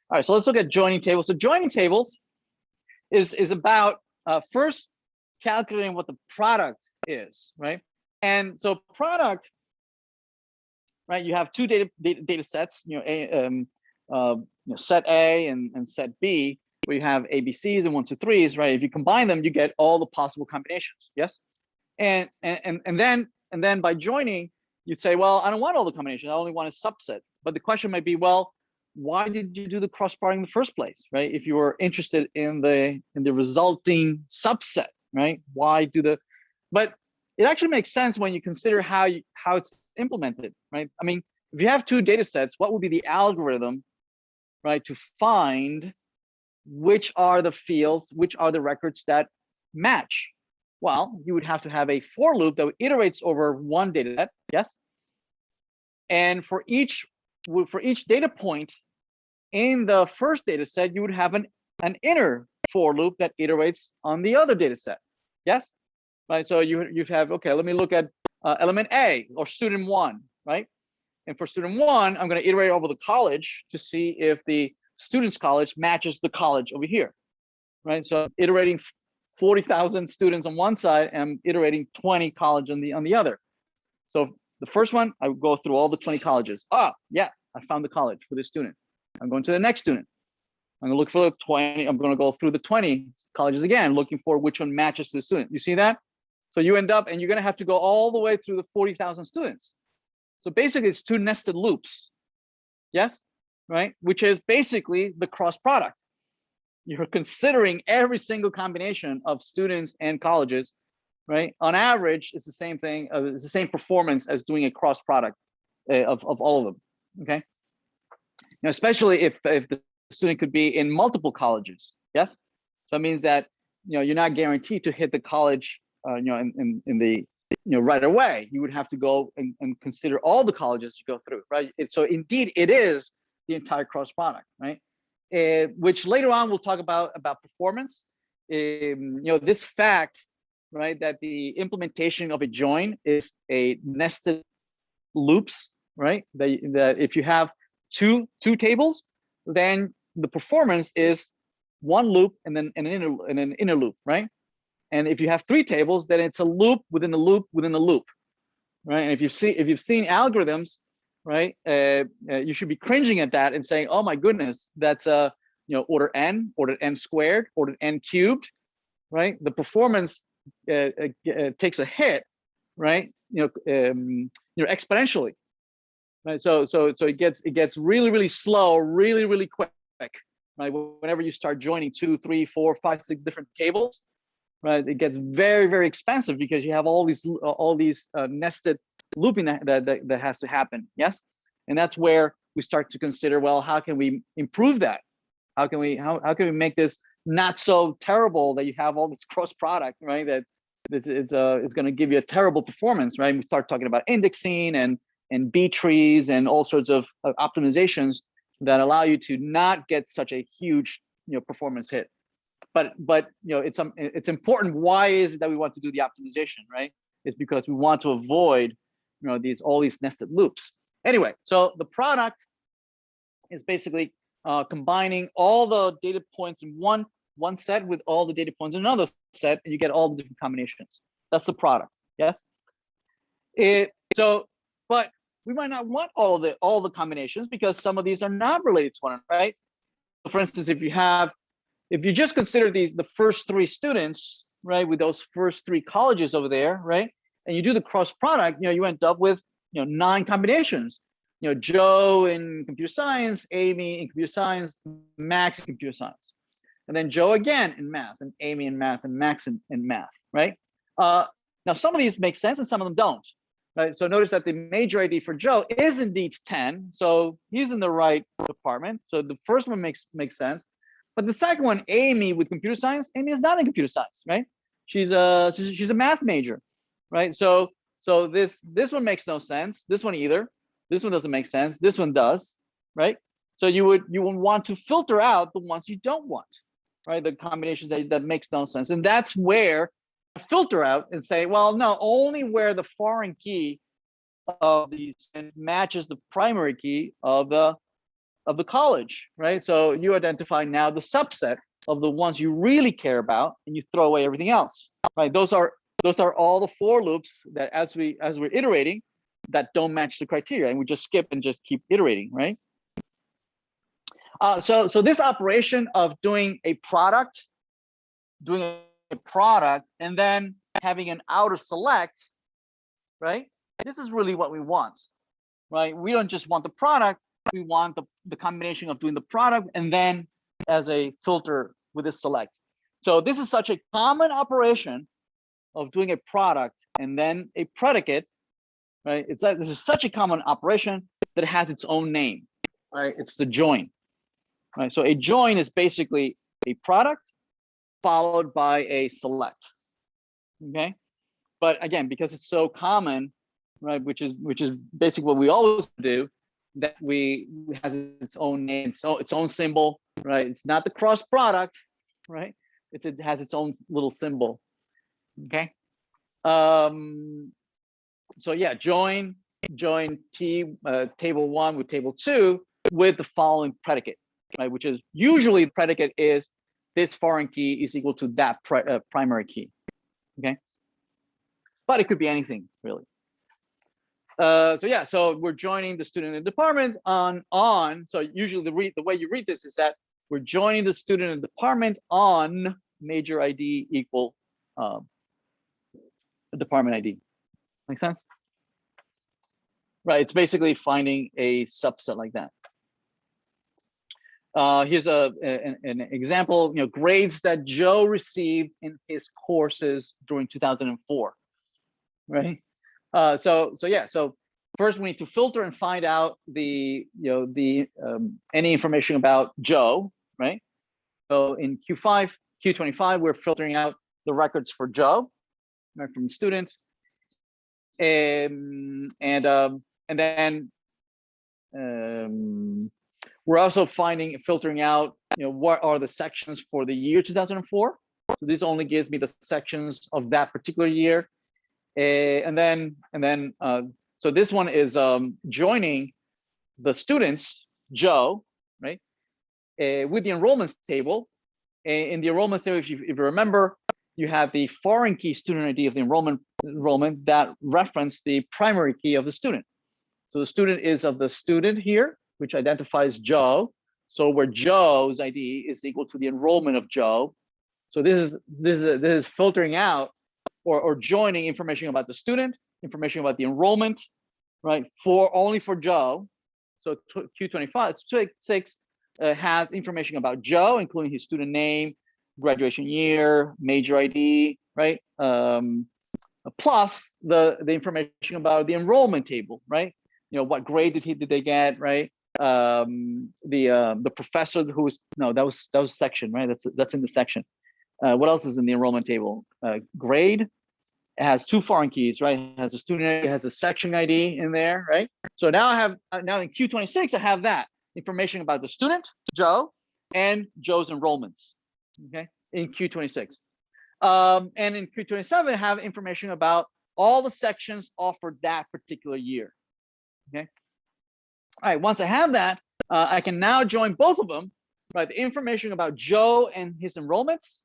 All right, so let's look at joining tables. So joining tables is about first calculating what the product is, right? And so product, right? You have 2 data sets, set A and set B, where you have ABCs and 1, 2, 3s, right? If you combine them, you get all the possible combinations. Yes, and then by joining, you'd say, well, I don't want all the combinations. I only want a subset. But the question might be, well, why did you do the cross product in the first place, right? If you were interested in the resulting subset, right? Why do the? But it actually makes sense when you consider how it's implemented, right? I mean, if you have 2 data sets, what would be the algorithm, right, to find which are the fields, which are the records that match? Well, you would have to have a for loop that iterates over one data set, yes? And for each data point in the first data set, you would have an inner for loop that iterates on the other data set, yes? Right, so you have, okay, let me look at element A or student 1, right? And for student 1, I'm going to iterate over the college to see if the student's college matches the college over here, right? So I'm iterating 40,000 students on one side and I'm iterating 20 college on the other. So the first one, I would go through all the 20 colleges. Yeah, I found the college for this student. I'm going to the next student. I'm going to look for the 20. I'm going to go through the 20 colleges again, looking for which one matches to the student. You see that? So you end up, and you're going to have to go all the way through the 40,000 students. So basically, it's 2 nested loops. Yes, right? Which is basically the cross product. You're considering every single combination of students and colleges, right? On average, it's the same thing. It's the same performance as doing a cross product of all of them. Okay. Now, especially if the student could be in multiple colleges. Yes. So it means that you're not guaranteed to hit the college in the right away. You would have to go and consider all the colleges you go through, right? So indeed, it is the entire cross product, right? Which later on we'll talk about performance. This fact, right, that the implementation of a join is a nested loops, right? That if you have two tables, then the performance is 1 loop and then an inner loop, right? And if you have 3 tables, then it's a loop within a loop within a loop, right? And if you've seen algorithms, right, you should be cringing at that and saying, "Oh my goodness, that's order n squared, order n cubed," right? The performance takes a hit, right? Exponentially, right? So it gets really slow, really quick, right? Whenever you start joining 2, 3, 4, 5, 6 different tables. Right, it gets very expensive because you have all these nested looping that has to happen. Yes, and that's where we start to consider, well, how can we improve that? How can we make this not so terrible that you have all this cross product, right? That it's going to give you a terrible performance, right? We start talking about indexing and B trees and all sorts of optimizations that allow you to not get such a huge performance hit. But it's important. Why is it that we want to do the optimization, right? It's because we want to avoid all these nested loops. Anyway, so the product is basically combining all the data points in one set with all the data points in another set, and you get all the different combinations. That's the product. Yes. But we might not want all the combinations because some of these are not related to one another, right? So for instance, if you just consider the first 3 students, right, with those first 3 colleges over there, right, and you do the cross product, you end up with 9 combinations. Joe in computer science, Amy in computer science, Max in computer science, and then Joe again in math, and Amy in math, and Max in math, right? Now some of these make sense and some of them don't, right? So notice that the major ID for Joe is indeed 10, so he's in the right department. So the first one makes sense, but the second one, Amy with computer science, Amy is not in computer science, right? She's a math major, right? So this one makes no sense. This one either. This one doesn't make sense. This one does, right? So you would want to filter out the ones you don't want, right? The combinations that makes no sense, and that's where I filter out and say, well, no, only where the foreign key of the matches the primary key of the college, right? So you identify now the subset of the ones you really care about, and you throw away everything else, right? Those are all the for loops that as we're iterating that don't match the criteria, and we just skip and just keep iterating, right? So this operation of doing a product, and then having an outer select, right? This is really what we want, right? We don't just want the product, we want the combination of doing the product and then as a filter with a select. So this is such a common operation of doing a product and then a predicate, right? It's like this is such a common operation that it has its own name, right? It's the join, right? So a join is basically a product followed by a select, okay? But again, because it's so common, right, which is basically what we always do, that it has its own name, so its own symbol, right? It's not the cross product, right? It has its own little symbol, okay? So yeah, join table 1 with table 2 with the following predicate, right? Which is usually the predicate is this foreign key is equal to that primary key, okay? But it could be anything really. So yeah, so we're joining the student and department on. So usually the way you read this is that we're joining the student and department on major ID equal department ID. Make sense? Right. It's basically finding a subset like that. Here's an example. Grades that Joe received in his courses during 2004. Right. So yeah. So first we need to filter and find out any information about Joe. Right. So in Q25, we're filtering out the records for Joe, right, from the student. And then we're also filtering out, what are the sections for the year 2004. So this only gives me the sections of that particular year. So this one is joining the students, Joe, right, with the enrollments table. In the enrollments table, if you remember, you have the foreign key student ID of the enrollment that reference the primary key of the student. So the student is of the student here, which identifies Joe. So where Joe's ID is equal to the enrollment of Joe. So this is filtering out or joining information about the student, information about the enrollment, right? Only for Joe. So Q25, 6 has information about Joe, including his student name, graduation year, major ID, right? Plus the information about the enrollment table, right? What grade did they get, right? The professor that was section, right? That's in the section. What else is in the enrollment table? Grade. It has 2 foreign keys, right? It has a student ID, it has a section ID in there, right? So now I have now in Q26 I have that information about the student, Joe, and Joe's enrollments. Okay, in Q26. And in Q27, I have information about all the sections offered that particular year. Okay, All right, once I have that, I can now join both of them, right? The information about Joe and his enrollments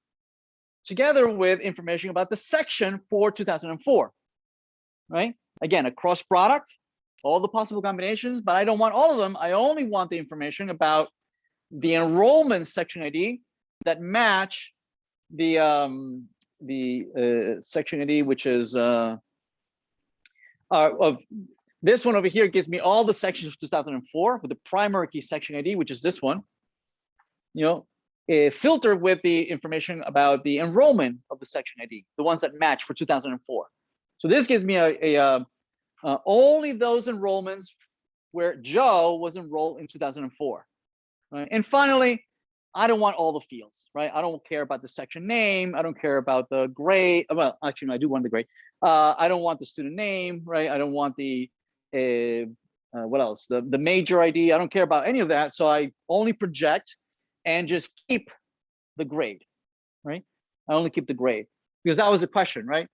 together with information about the section for 2004, right? Again, a cross product, all the possible combinations, but I don't want all of them. I only want the information about the enrollment section ID that match the section ID, which is of this one over here gives me all the sections of 2004 with the primary key section ID, which is this one. You know, filtered with the information about the enrollment of the section ID, the ones that match for 2004. So this gives me only those enrollments where Joe was enrolled in 2004. Right? And finally, I don't want all the fields, right? I don't care about the section name. I don't care about the grade. Well, actually, no, I do want the grade. I don't want the student name, right? I don't want the, what else? The major ID. I don't care about any of that. So I only project and just keep the grade, right? I only keep the grade because that was the question, right?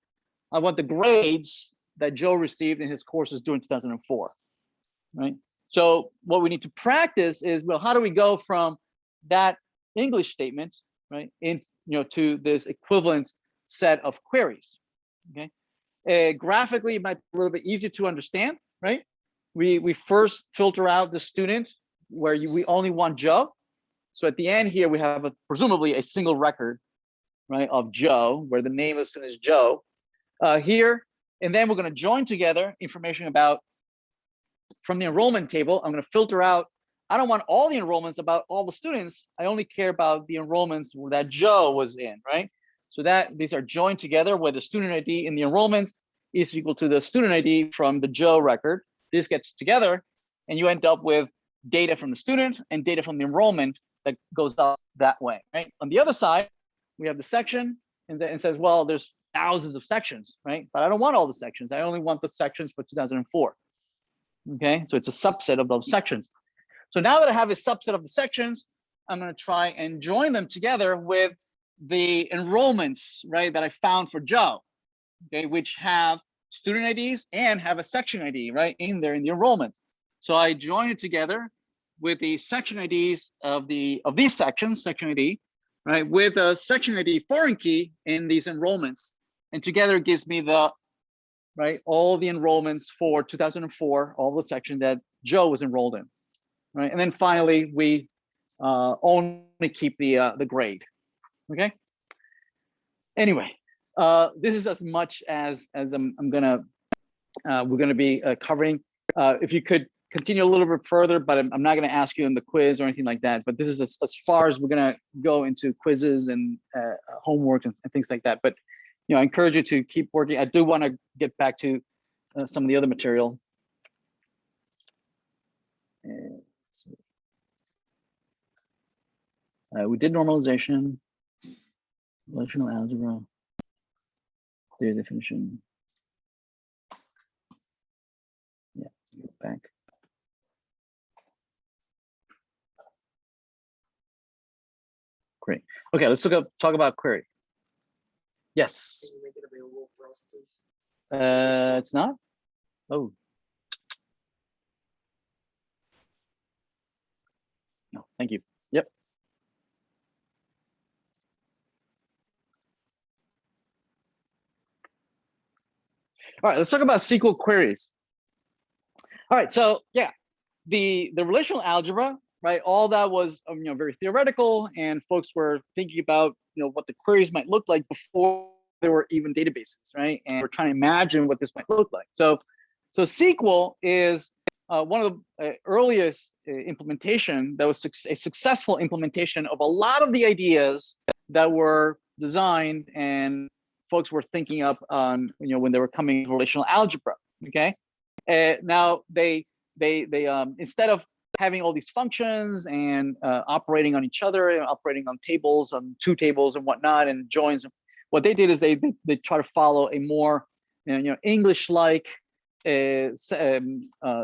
I want the grades that Joe received in his courses during 2004, right? So what we need to practice is, well, how do we go from that English statement, right, to this equivalent set of queries? Okay, graphically, it might be a little bit easier to understand, right? We first filter out the student where we only want Joe. So at the end here, we have presumably a single record, right, of Joe, where the name of the student is Joe. Here, and then we're going to join together information about from the enrollment table. I'm going to filter out. I don't want all the enrollments about all the students. I only care about the enrollments that Joe was in, right? So that these are joined together where the student ID in the enrollments is equal to the student ID from the Joe record. This gets together and you end up with data from the student and data from the enrollment that goes up that way, right? On the other side, we have the section and it says, well, there's thousands of sections, right? But I don't want all the sections. I only want the sections for 2004. Okay, so it's a subset of those sections. So now that I have a subset of the sections, I'm going to try and join them together with the enrollments, right, that I found for Joe, okay, which have student IDs and have a section ID, right, in there in the enrollment. So I join it together with the section IDs of these sections, section ID, right, with a section ID foreign key in these enrollments, and together it gives me the all the enrollments for 2004, all the section that Joe was enrolled in, right? And then finally, we only keep the grade, okay? Anyway, this is as much as we're gonna be covering. If you could continue a little bit further, but I'm not gonna ask you in the quiz or anything like that, but this is as far as we're gonna go into quizzes and homework and things like that. But I encourage you to keep working. I do want to get back to some of the other material. We did normalization, relational algebra, theory definition. Yeah, go back. Great. Okay, let's talk about query. Yes. Can you make it available for us, please? It's not. Oh. No, thank you. Yep. All right, let's talk about SQL queries. All right, so yeah, the relational algebra, right? All that was very theoretical, and folks were thinking about what the queries might look like before there were even databases, right? And we're trying to imagine what this might look like. So SQL is one of the earliest implementation that was a successful implementation of a lot of the ideas that were designed and folks were thinking up on when they were coming to relational algebra. Okay, now they instead of having all these functions and operating on each other and operating on tables, on two tables and whatnot, and joins, what they did is they try to follow a more English-like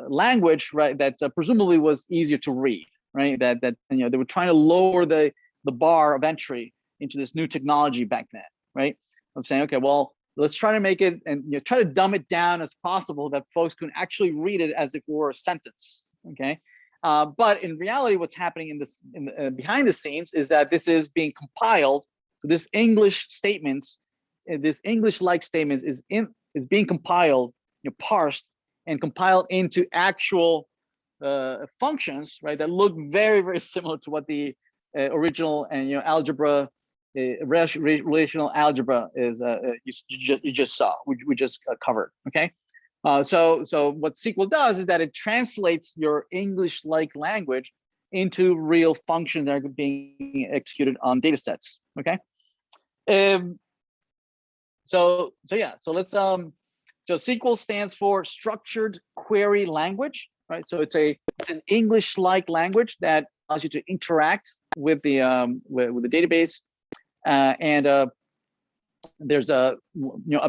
language, right? That presumably was easier to read, right? That they were trying to lower the bar of entry into this new technology back then, right? I'm saying, okay, well, let's try to make it and try to dumb it down as possible that folks can actually read it as if it were a sentence, Okay, but in reality, what's happening behind the scenes is that this is being compiled. So this English statements, this English-like statements is being compiled, parsed and compiled into actual functions, right? That look very, very similar to what the original and algebra, relational algebra is. You just saw. We just covered. Okay. So what SQL does is that it translates your English-like language into real functions that are being executed on data sets. Okay. So let's so SQL stands for Structured Query Language, right? So it's an English-like language that allows you to interact with the database, and there's a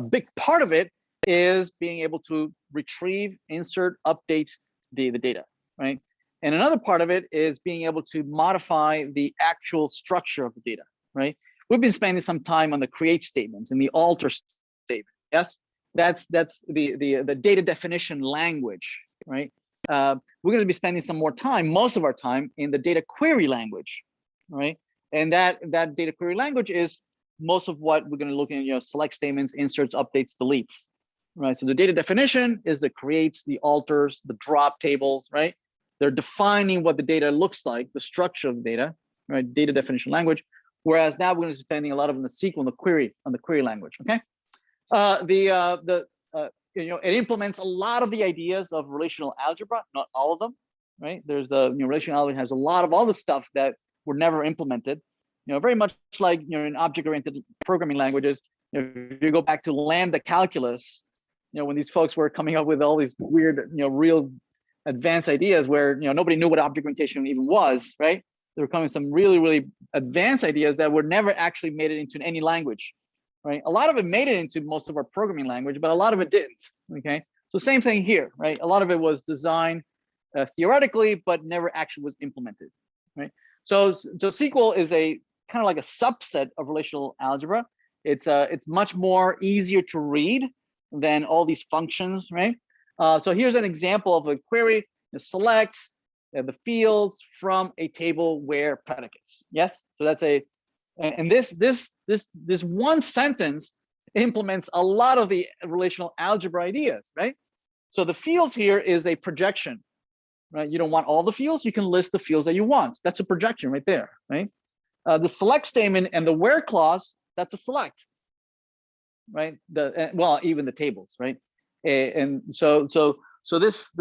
big part of it is being able to retrieve, insert, update the data, right? And another part of it is being able to modify the actual structure of the data, right? We've been spending some time on the create statements and the alter statement. Yes, that's the data definition language, right? We're going to be spending some more time, most of our time, in the data query language, right? And that data query language is most of what we're going to look at, select statements, inserts, updates, deletes, right? So the data definition is the creates, the alters, the drop tables, right? They're defining what the data looks like, the structure of the data, right? Data definition language. Whereas now we're going to be spending a lot of the SQL on the query language. Okay. It implements a lot of the ideas of relational algebra, not all of them, right? There's the relational algebra has a lot of all the stuff that were never implemented. Very much like in object-oriented programming languages. If you go back to lambda calculus, when these folks were coming up with all these weird, real advanced ideas where nobody knew what object orientation even was, right? There were coming some really, really advanced ideas that were never actually made it into any language, right? A lot of it made it into most of our programming language, but a lot of it didn't. Okay, so same thing here, right? A lot of it was designed theoretically, but never actually was implemented, right? So SQL is a kind of like a subset of relational algebra. It's much more easier to read than all these functions, right? So here's an example of a query: select the fields from a table where predicates. Yes, so that's and this one sentence implements a lot of the relational algebra ideas, right? So the fields here is a projection, right? You don't want all the fields, you can list the fields that you want. That's a projection right there, right? The select statement and the where clause, that's a select, right? Even the tables, right? And so this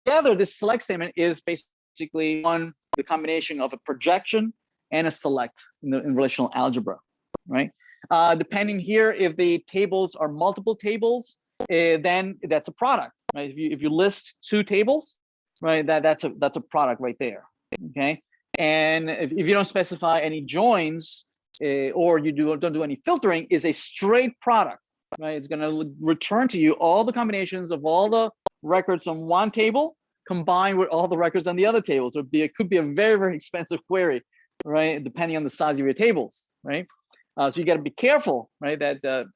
together, this select statement is basically the combination of a projection and a select in relational algebra, right? Depending here, if the tables are multiple tables, then that's a product, right? If you list two tables, right, that's a product right there, okay? And if you don't specify any joins or you don't do any filtering, is a straight product, right? It's going to return to you all the combinations of all the records on one table combined with all the records on the other tables. So it could be a very, very expensive query, right? Depending on the size of your tables, right? So you got to be careful, right? That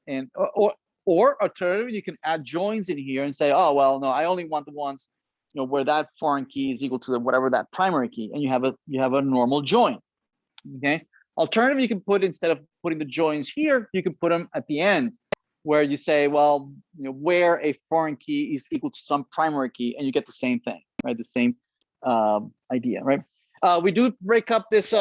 or alternatively, you can add joins in here and say, oh well, no, I only want the ones where that foreign key is equal to whatever that primary key, and you have a normal join. Okay. Alternatively, you can put, instead of putting the joins here, you can put them at the end, where you say, well, where a foreign key is equal to some primary key, and you get the same thing, right? The same idea, right? We do break up this.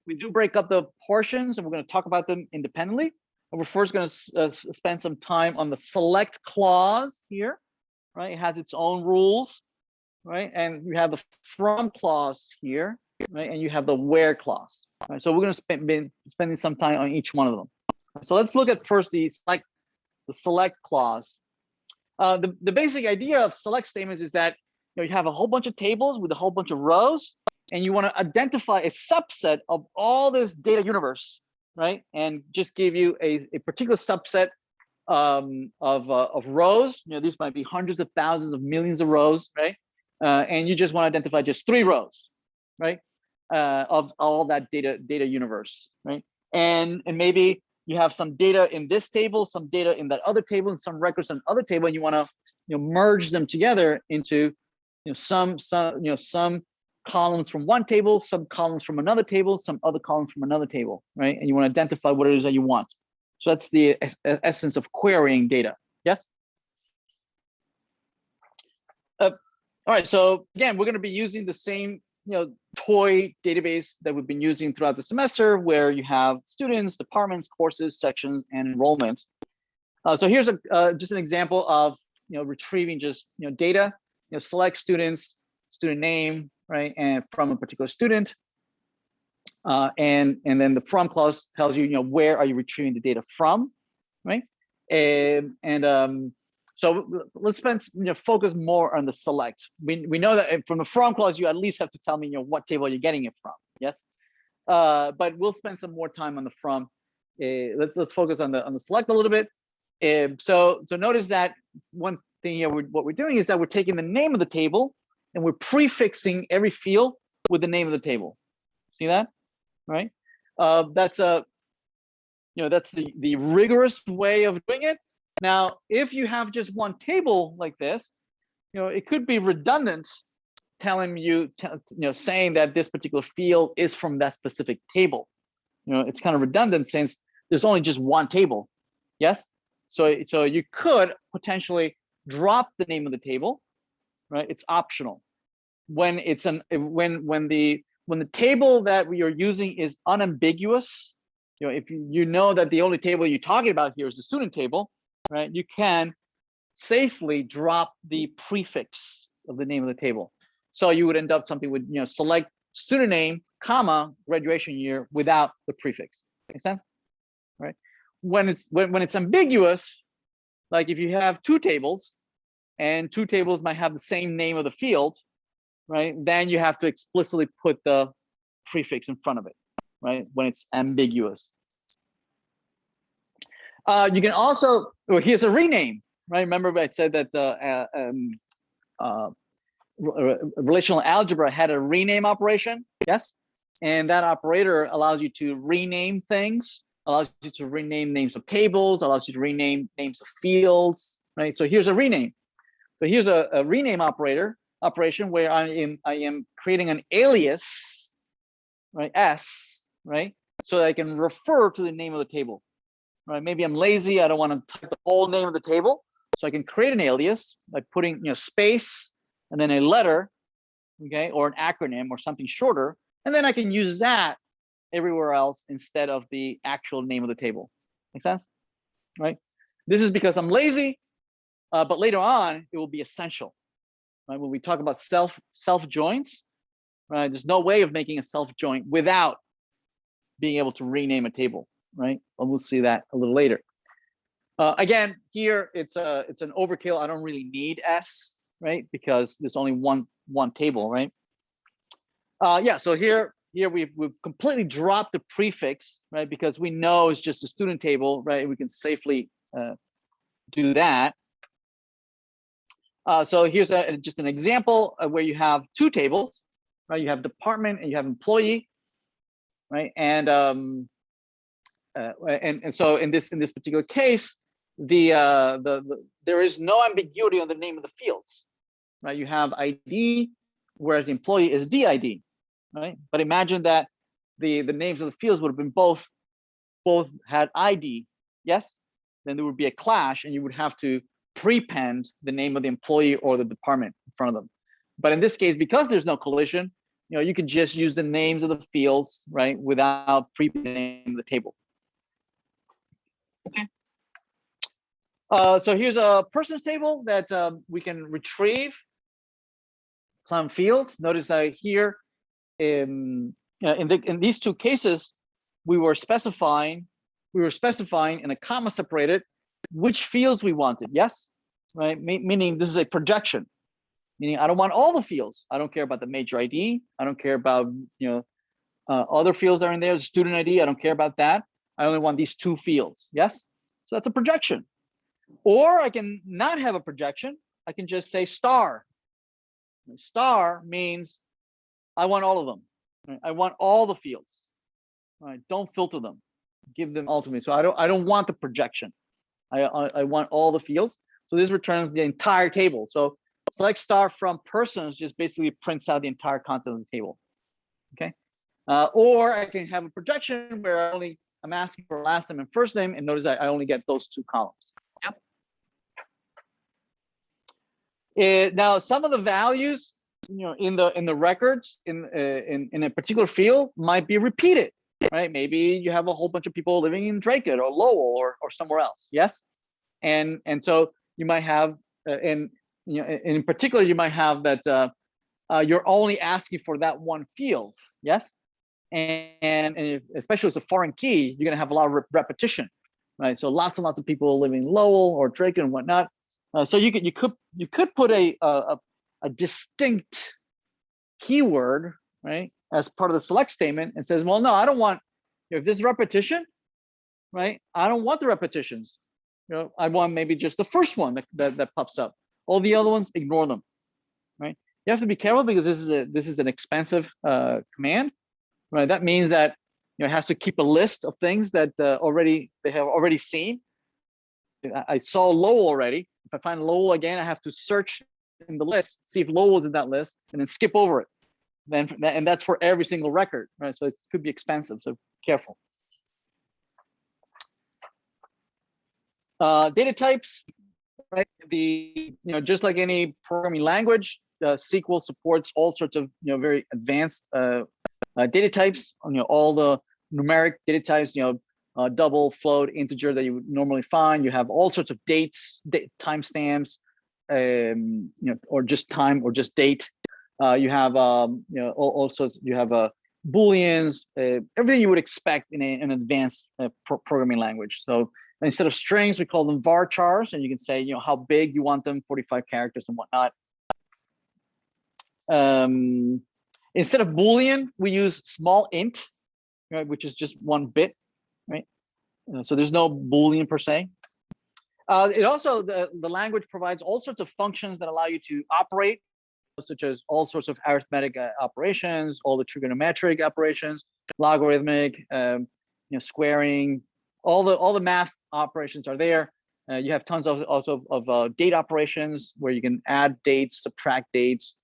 We do break up the portions, and we're going to talk about them independently. And we're first going to spend some time on the select clause here, right? It has its own rules, right? And you have the from clause here, right? And you have the where clause. Right? So we're going to be spending some time on each one of them. So let's look at first the select clause. The basic idea of select statements is that you have a whole bunch of tables with a whole bunch of rows, and you want to identify a subset of all this data universe, right? And just give you a particular subset of rows. These might be hundreds of thousands of millions of rows, right? And you just want to identify just 3 rows, right? Of all that data universe, right? And maybe you have some data in this table, some data in that other table, and some records on other table, and you want to merge them together into some columns from one table, some columns from another table, some other columns from another table, right? And you want to identify what it is that you want. So that's the essence of querying data. Yes. All right. So again, we're going to be using the same toy database that we've been using throughout the semester, where you have students, departments, courses, sections, and enrollment. So here's just an example of retrieving just data. Select students, student name, right, and from a particular student, and then the from clause tells you where are you retrieving the data from, right? So let's focus more on the select. We know that from the from clause you at least have to tell me what table you're getting it from. Yes, but we'll spend some more time on the from. Let's focus on the select a little bit. So notice that one thing here, what we're doing is that we're taking the name of the table and we're prefixing every field with the name of the table. See that, right? That's the rigorous way of doing it. Now, if you have just one table like this, it could be redundant, telling you, saying that this particular field is from that specific table. It's kind of redundant since there's only just one table. Yes. So you could potentially drop the name of the table, right? It's optional. When it's when the table that we are using is unambiguous, if you know that the only table you're talking about here is the student table, right? You can safely drop the prefix of the name of the table. So you would end up something with select student name, comma, graduation year without the prefix. Make sense? Right? When it's ambiguous, like if you have two tables and two tables might have the same name of the field, right? Then you have to explicitly put the prefix in front of it, right? When it's ambiguous. You can also, here's a rename, right? Remember I said that relational algebra had a rename operation, yes? And that operator allows you to rename things, allows you to rename names of tables, allows you to rename names of fields, right? So here's a rename. So here's a rename operation where I am creating an alias, right? S, right? So that I can refer to the name of the table, right? Maybe I'm lazy, I don't want to type the whole name of the table, so I can create an alias by putting space and then a letter, okay, or an acronym or something shorter, and then I can use that everywhere else instead of the actual name of the table. Make sense? Right? This is because I'm lazy, but later on it will be essential. Right? When we talk about self joints, right? There's no way of making a self joint without being able to rename a table, right? And we'll see that a little later. Again, here it's an overkill. I don't really need S, right? Because there's only one table, right? Yeah. So here we've completely dropped the prefix, right? Because we know it's just a student table, right? We can safely do that. So here's just an example of where you have two tables, right? You have department and you have employee, right? And so in this particular case, there is no ambiguity on the name of the fields, right? You have ID, whereas the employee is DID, right? But imagine that the names of the fields would have been both had ID, yes? Then there would be a clash, and you would have to prepend the name of the employee or the department in front of them. But in this case, because there's no collision, you can just use the names of the fields, right, without prepending the table. Okay. So here's a persons table that we can retrieve some fields. Notice here in these two cases, we were specifying in a comma separated which fields we wanted. Yes, right. Meaning this is a projection. Meaning I don't want all the fields. I don't care about the major ID. I don't care about other fields that are in there. Student ID. I don't care about that. I only want these two fields. Yes. So that's a projection. Or I can not have a projection. I can just say star. Star means I want all of them. Right? I want all the fields. Right? Don't filter them. Give them all to me. So I don't want the projection. I want all the fields. So this returns the entire table. So select star from persons just basically prints out the entire content of the table. Okay. Or I can have a projection where I'm asking for last name and first name, and notice I only get those two columns. Yep. Now some of the values, in the records in a particular field might be repeated, right? Maybe you have a whole bunch of people living in Dracut or Lowell or somewhere else. Yes. And so you might have, in particular, you might have that you're only asking for that one field. Yes. And especially as a foreign key, you're going to have a lot of repetition, right? So lots and lots of people living in Lowell or Dracut and whatnot. So you could put a distinct keyword, right, as part of the select statement, and says, well, no, I don't want, if this is repetition, right, I don't want the repetitions. I want maybe just the first one that pops up. All the other ones, ignore them, right? You have to be careful because this is an expensive command, right? That means that it has to keep a list of things that they have already seen. I saw Lowell already. If I find Lowell again, I have to search in the list, see if Lowell is in that list, and then skip over it. And that's for every single record, right? So it could be expensive, so careful. Data types, right? Just like any programming language, SQL supports all sorts of very advanced data types. All the numeric data types, double, float, integer that you would normally find. You have all sorts of dates, timestamps, or just time or just date. You have also you have booleans, everything you would expect in an advanced programming language. So instead of strings, we call them varchars, and you can say how big you want them, 45 characters and whatnot. Instead of boolean, we use small int, right, which is just 1 bit, right? So there's no boolean per se. It also, the language provides all sorts of functions that allow you to operate, such as all sorts of arithmetic operations, all the trigonometric operations, logarithmic, squaring, all the math operations are there. You have tons of date operations where you can add dates, subtract dates,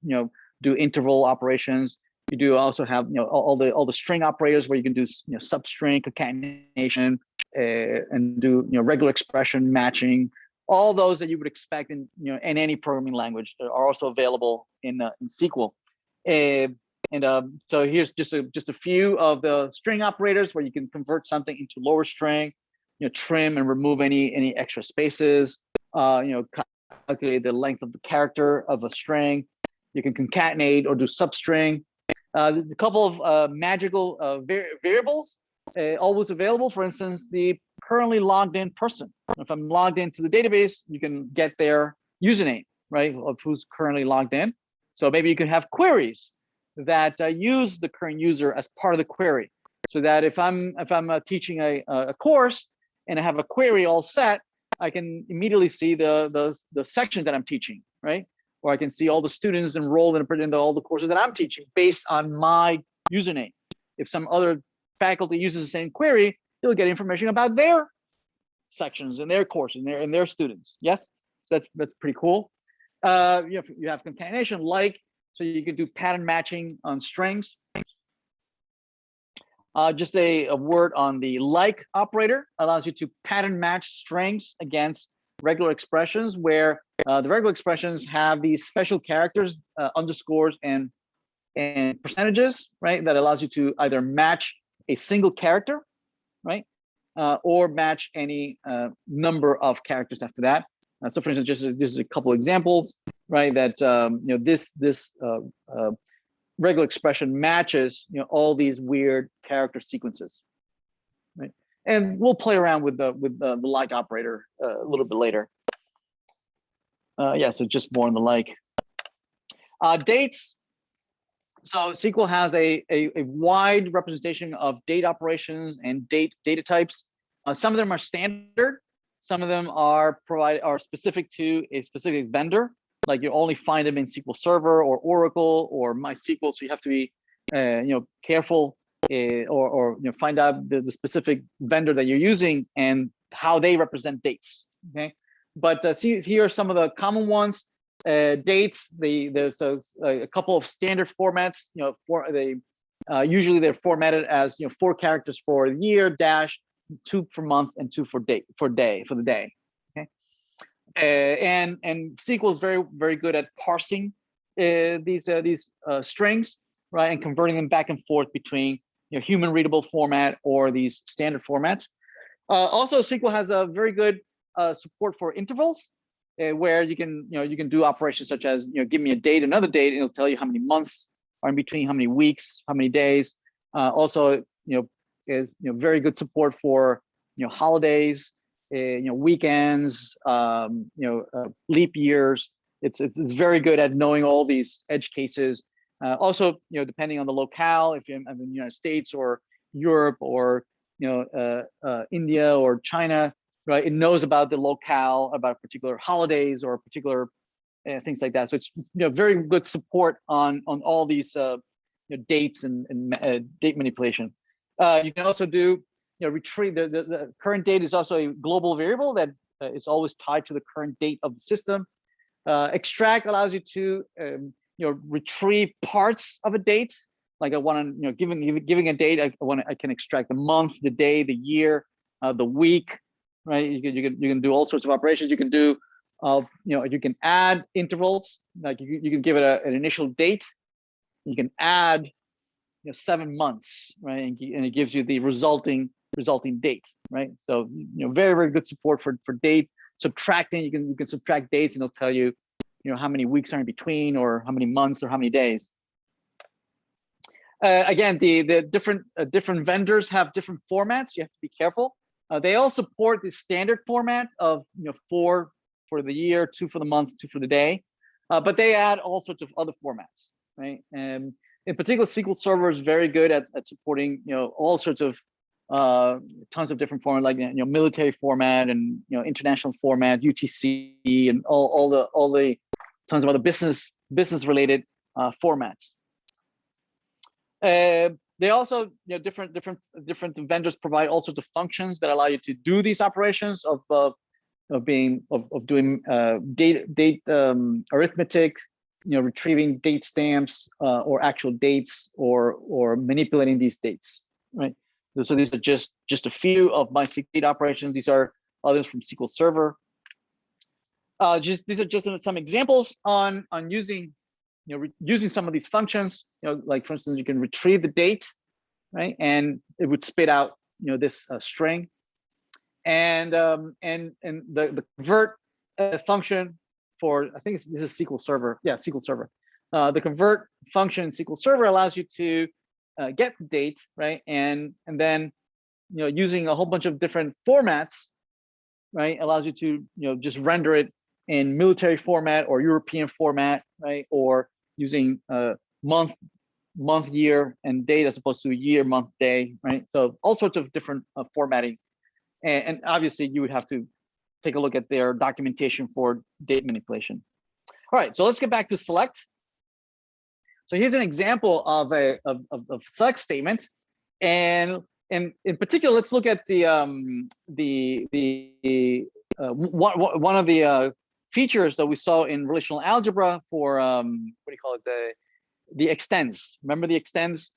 do interval operations. You do also have all the string operators where you can do substring, concatenation, and do regular expression matching. All those that you would expect in in any programming language are also available in SQL. So here's just a few of the string operators where you can convert something into lower string, trim and remove any extra spaces, calculate the length of the character of a string. You can concatenate or do substring. A couple of magical variables always available. For instance, the currently logged in person. If I'm logged into the database, you can get their username, right, of who's currently logged in. So maybe you can have queries that use the current user as part of the query, so that if I'm teaching a course and I have a query all set, I can immediately see the section that I'm teaching, right? Or I can see all the students enrolled in all the courses that I'm teaching based on my username. If some other faculty uses the same query, they'll get information about their sections and their courses and their students. Yes, so that's pretty cool. You have concatenation, so you can do pattern matching on strings. Just a word on the operator allows you to pattern match strings against regular expressions, where the regular expressions have these special characters, underscores and percentages, right? That allows you to either match a single character, right? Or match any number of characters after that. So for instance, just a couple examples, right? That this regular expression matches all these weird character sequences, right? And we'll play around with the like operator a little bit later. Yeah, so just more on the like. Dates. So SQL has a wide representation of date operations and data types. Some of them are standard. Some of them are specific to a specific vendor. Like you only find them in SQL Server or Oracle or MySQL. So you have to be careful or find out the specific vendor that you're using and how they represent dates. Okay, but see, here are some of the common ones. dates. There's a couple of standard formats. Usually they're formatted as 4 characters for year, dash, 2 for month, and 2 for day for the day. Okay, and SQL is very good at parsing these strings, right, and converting them back and forth between human readable format or these standard formats. Also, SQL has a very good support for intervals, where you can do operations such as give me a date, another date, and it'll tell you how many months are in between, how many weeks, how many days. Also, is very good support for holidays, weekends, leap years. It's very good at knowing all these edge cases. Also, depending on the locale, if you're in the United States or Europe or India or China, right? It knows about the locale, about particular holidays or particular things like that. So it's very good support on all these dates and date manipulation. You can also do retrieve the current date is also a global variable that is always tied to the current date of the system. Extract allows you to retrieve parts of a date. Like I want to giving a date, I can extract the month, the day, the year, the week, right? You can do all sorts of operations. You can do you can add intervals, like you can give it an initial date. You can add 7 months, right? And it gives you the resulting date, right? So very good support for date subtracting. You can subtract dates and it'll tell you how many weeks are in between, or how many months, or how many days. Again, the different vendors have different formats. You have to be careful. They all support the standard format of 4 for the year, 2 for the month, 2 for the day, but they add all sorts of other formats, right? And in particular, SQL Server is very good at supporting all sorts of tons of different formats, like military format and international format, UTC, and all the tons of other business related formats. They also different vendors provide all sorts of functions that allow you to do these operations of doing date arithmetic, retrieving date stamps or actual dates, or manipulating these dates, right? So these are just a few of my SQL date operations. These are others from SQL Server. These are just some examples on using using some of these functions. Like for instance, you can retrieve the date, right, and it would spit out this string. And the convert function for, I think this is SQL Server. Yeah, SQL Server. The convert function in SQL Server allows you to get the date, right, and then using a whole bunch of different formats, right, allows you to just render it in military format or European format, right, or using month, year, and date as opposed to year, month, day, right? So all sorts of different formatting. And obviously you would have to take a look at their documentation for date manipulation. All right, so let's get back to select. So here's an example of a select statement, and in particular, let's look at the one of the features that we saw in relational algebra for what do you call it, the extends. Remember the extends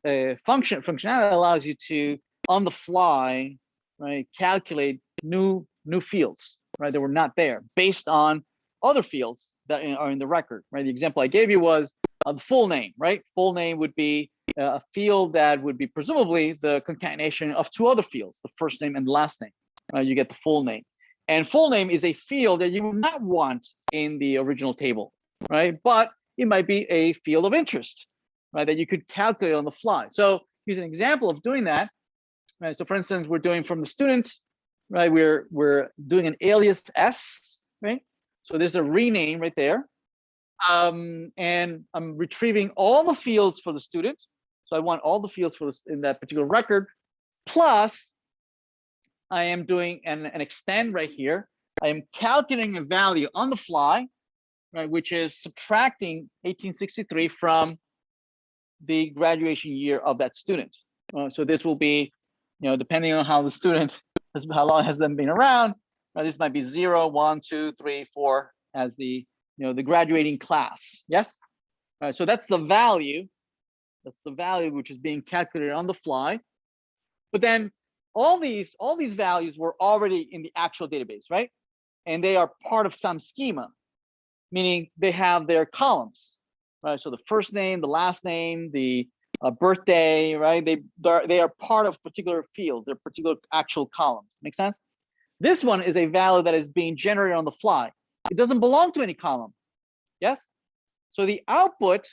functionality allows you to on the fly, right, calculate new fields, right, that were not there based on other fields that are in the record, right? The example I gave you was the full name, right? Full name would be a field that would be presumably the concatenation of 2 other fields, the first name and the last name. You get the full name, and full name is a field that you would not want in the original table, right? But it might be a field of interest, right, that you could calculate on the fly. So here's an example of doing that. Right, so for instance, we're doing from the student, right? We're doing an alias s, right? So there's a rename right there, and I'm retrieving all the fields for the student. So I want all the fields for this in that particular record. Plus, I am doing an extend right here. I am calculating a value on the fly, right, which is subtracting 1863 from the graduation year of that student. So this will be, depending on how the student how long has them been around, this might be 0, 1, 2, 3, 4 as the the graduating class. Yes. All right, so that's the value. That's the value which is being calculated on the fly. But then all these values were already in the actual database, right? And they are part of some schema, meaning they have their columns, right? So the first name, the last name, the birthday, right? They are part of particular fields. They're particular actual columns. Make sense? This one is a value that is being generated on the fly. It doesn't belong to any column. Yes. So the output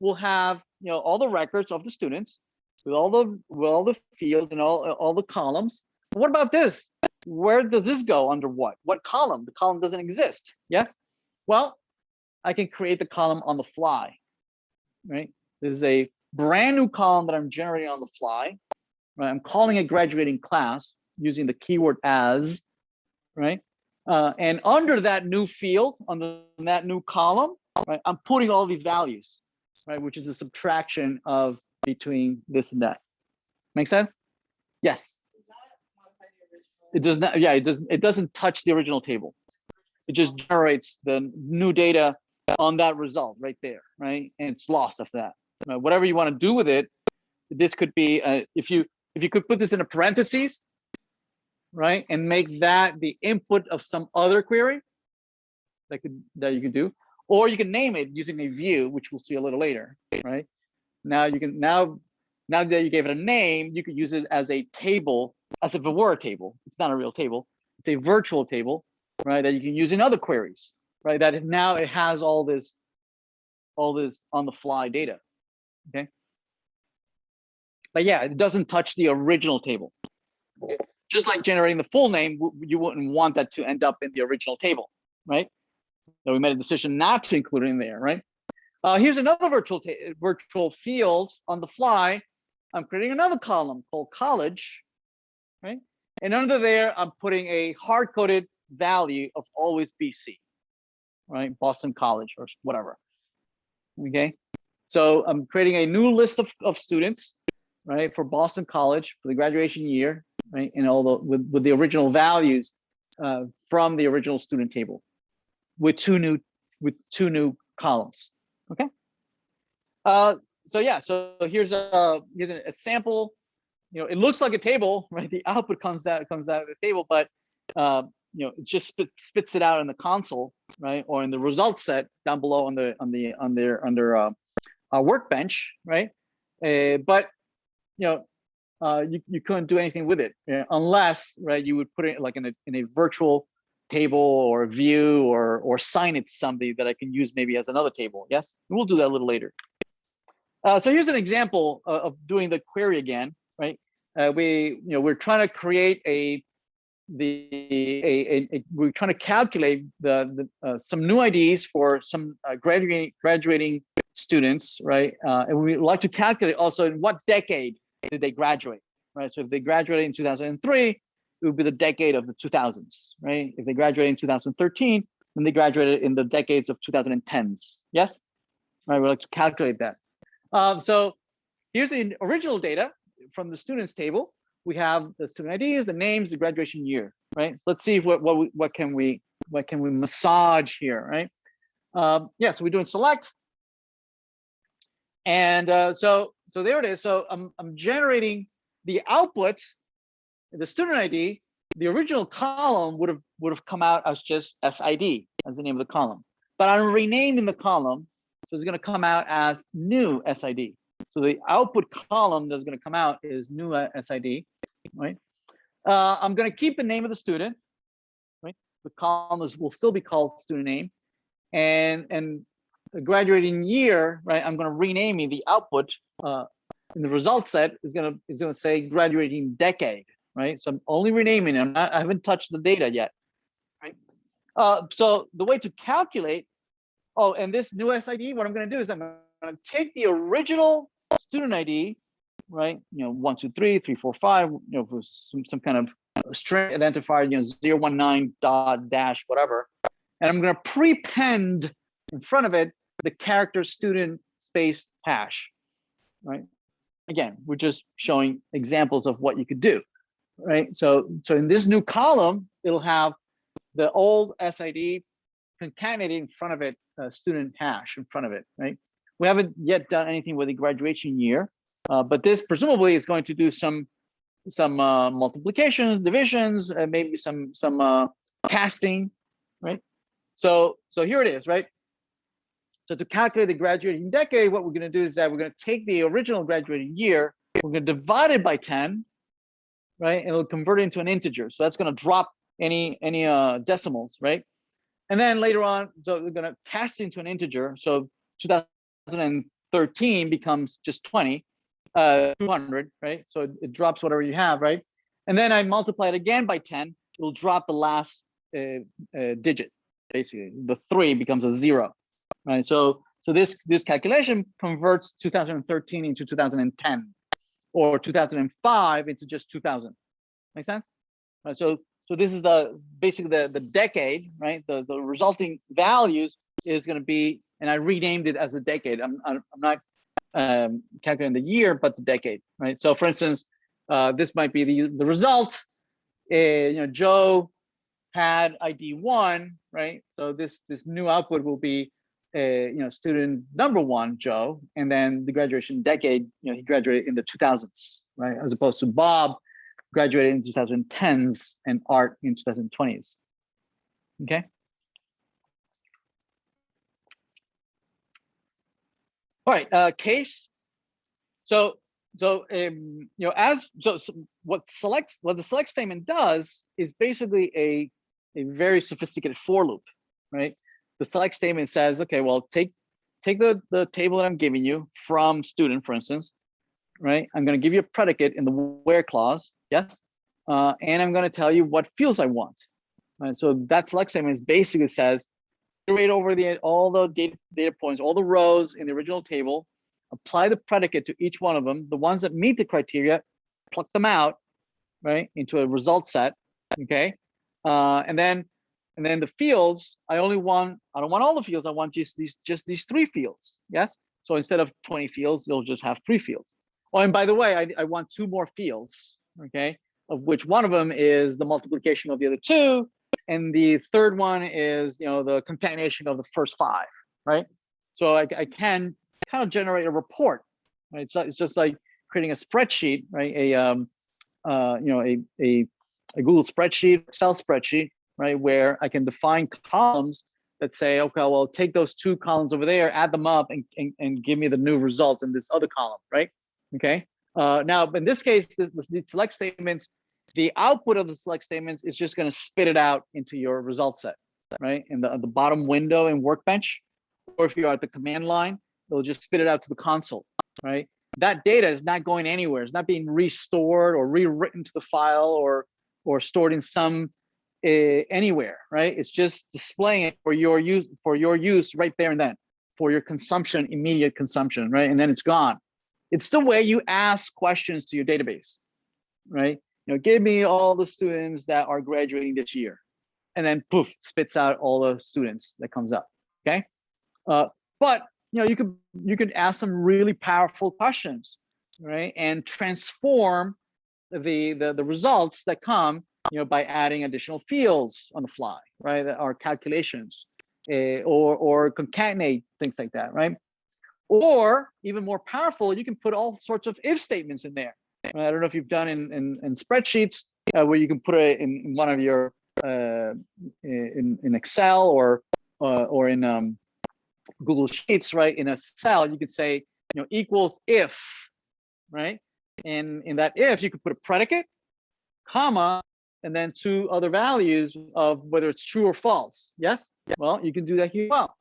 will have all the records of the students with all the fields and all the columns. What about this? Where does this go under what? What column? The column doesn't exist. Yes. Well, I can create the column on the fly. Right. This is a brand new column that I'm generating on the fly. Right. I'm calling it graduating class using the keyword as. Right. And under that new field, under that new column, right, I'm putting all these values, right, which is a subtraction of between this and that. Make sense? Yes. It does not. Yeah, it doesn't touch the original table. It just generates the new data on that result right there, right? And it's lost after that. Right? Whatever you want to do with it, this could be if you could put this in a parentheses, right, and make that the input of some other query that you could do, or you can name it using a view, which we'll see a little later, right? Now you can now that you gave it a name, you could use it as a table, as if it were a table. It's not a real table. It's a virtual table, right? That you can use in other queries, right? That now it has all this on the fly data. Okay. But yeah, it doesn't touch the original table. Okay. Just like generating the full name, you wouldn't want that to end up in the original table, right? So we made a decision not to include it in there, right? Here's another virtual field on the fly. I'm creating another column called college, right? And under there, I'm putting a hard-coded value of always BC, right? Boston College or whatever, okay? So I'm creating a new list of students, right, for Boston College for the graduation year, right? And all the with the original values from the original student table with two new columns. Okay. So yeah, so here's a sample. It looks like a table, right? The output comes out of the table, but it just spits it out in the console, right, or in the results set down below under our workbench, right? But you couldn't do anything with it unless, right, you would put it like in a virtual table or a view or sign it to somebody that I can use maybe as another table. Yes, we'll do that a little later. So here's an example of doing the query again, right? We're trying to create we're trying to calculate some new IDs for some graduating students, right? And we like to calculate also in what decade did they graduate, right? So if they graduated in 2003, it would be the decade of the 2000s, right? If they graduated in 2013, then they graduated in the decades of 2010s. Yes, right? We like to calculate that. So here's the original data from the students table. We have the student IDs, the names, the graduation year, right? So let's see if what can we massage here, right? Yeah, so we're doing select, and so there it is. So I'm generating the output, the student ID. The original column would have come out as just SID as the name of the column, but I'm renaming the column, so it's going to come out as new SID. So the output column that's going to come out is new SID, right? I'm going to keep the name of the student, right? The column will still be called student name, and the graduating year, right? I'm going to rename the output in the result set is going to say graduating decade, right? So I'm only renaming it. I haven't touched the data yet, right? So the way to calculate, and this new SID, what I'm going to do is I'm going to take the original student ID, right? 1, 2, 3, 3, 4, 5. For some kind of string identifier, 019 dot dash whatever, and I'm going to prepend in front of it the character student space hash, right? Again, we're just showing examples of what you could do, right? So in this new column, it'll have the old SID concatenated in front of it, student hash in front of it, right? We haven't yet done anything with the graduation year, but this presumably is going to do some multiplications, divisions, maybe some casting, right? So here it is, right? So to calculate the graduating decade, what we're going to do is that we're going to take the original graduating year, we're going to divide it by 10, right? And it'll convert it into an integer. So that's going to drop any decimals, right? And then later on, so we're going to cast into an integer. So 2013 becomes just 200, right? So it drops whatever you have, right? And then I multiply it again by 10. It'll drop the last digit, basically. The 3 becomes a 0, right? So this calculation converts 2013 into 2010, or 2005 into just 2000. Make sense? Right, so this is basically the decade, right? The resulting values is going to be, and I renamed it as a decade. I'm not calculating the year, but the decade, right? So for instance, this might be the result. Joe had ID 1, right? So this new output will be student number 1, Joe, and then the graduation decade, he graduated in the 2000s, right? As opposed to Bob graduated in 2010s and Art in 2020s. Okay. All right, case. So what the select statement does is basically a very sophisticated for loop, right? The select statement says, okay, well, take the table that I'm giving you from student, for instance, right? I'm going to give you a predicate in the where clause, yes, and I'm going to tell you what fields I want. Right? So that select statement basically says, iterate over all the data points, all the rows in the original table, apply the predicate to each one of them. The ones that meet the criteria, pluck them out, right, into a result set. Okay, and then the fields, I don't want all the fields. I want just these 3 fields. Yes. So instead of 20 fields, you'll just have 3 fields. Oh, and by the way, I want 2 more fields. Okay, of which one of them is the multiplication of the other 2, and the third one is the concatenation of the first 5. Right. So I can kind of generate a report. Right. So it's just like creating a spreadsheet, right? A Google spreadsheet, Excel spreadsheet, right, where I can define columns that say, okay, well, take those 2 columns over there, add them up, and give me the new result in this other column, right? Okay. Now, in this case, the select statements, the output of the select statements is just going to spit it out into your result set, right? In the bottom window in Workbench, or if you're at the command line, it'll just spit it out to the console, right? That data is not going anywhere. It's not being restored or rewritten to the file or stored in some anywhere, right? It's just displaying it for your use right there and then, for your consumption, immediate consumption, right? And then it's gone. It's the way you ask questions to your database, right? Give me all the students that are graduating this year, and then poof, spits out all the students that comes up. Okay, but you could ask some really powerful questions, right? And transform the results that come by adding additional fields on the fly, right? That are calculations, or concatenate things like that, right? Or even more powerful, you can put all sorts of if statements in there. I don't know if you've done in spreadsheets where you can put it in one of your in Excel or in Google Sheets, right? In a cell, you could say equals if, right? And in that if, you could put a predicate, comma, and then 2 other values of whether it's true or false. Yes. Well, you can do that here as well.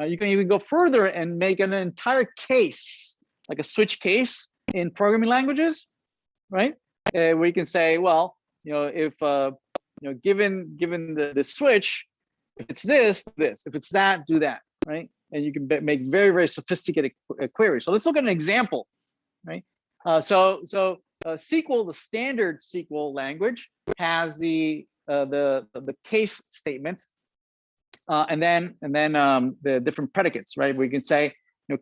You can even go further and make an entire case, like a switch case in programming languages, right? Where you can say, well, if given the switch, if it's this, if it's that, do that, right? And you can make very, very sophisticated queries. So let's look at an example, right? So SQL, the standard SQL language, has the case statement. And then the different predicates, right? We can say,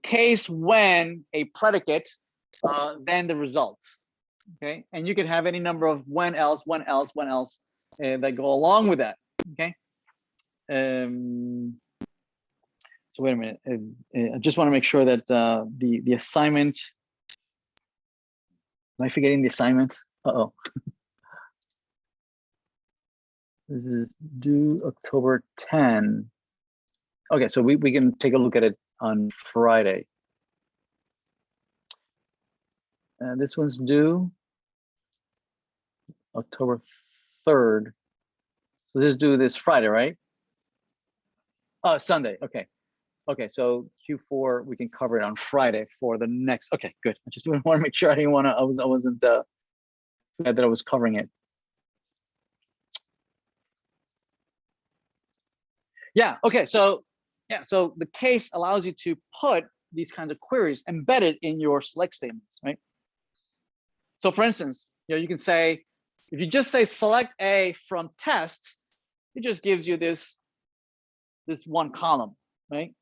case when a predicate, then the result. Okay, and you can have any number of when else that go along with that. Okay, So wait a minute. I just want to make sure that the assignment. Am I forgetting the assignment? Uh-oh. This is due October 10. Okay, so we can take a look at it on Friday. This one's due October 3rd. So this is due this Friday, right? Oh, Sunday. Okay. Okay, so Q4 we can cover it on Friday for the next. Okay, good. I just want to make sure I didn't want to. I wasn't glad that I was covering it. Yeah. Okay. So yeah. So the case allows you to put these kinds of queries embedded in your select statements, right? So for instance, you can say, if you just say select A from test, it just gives you this one column, right?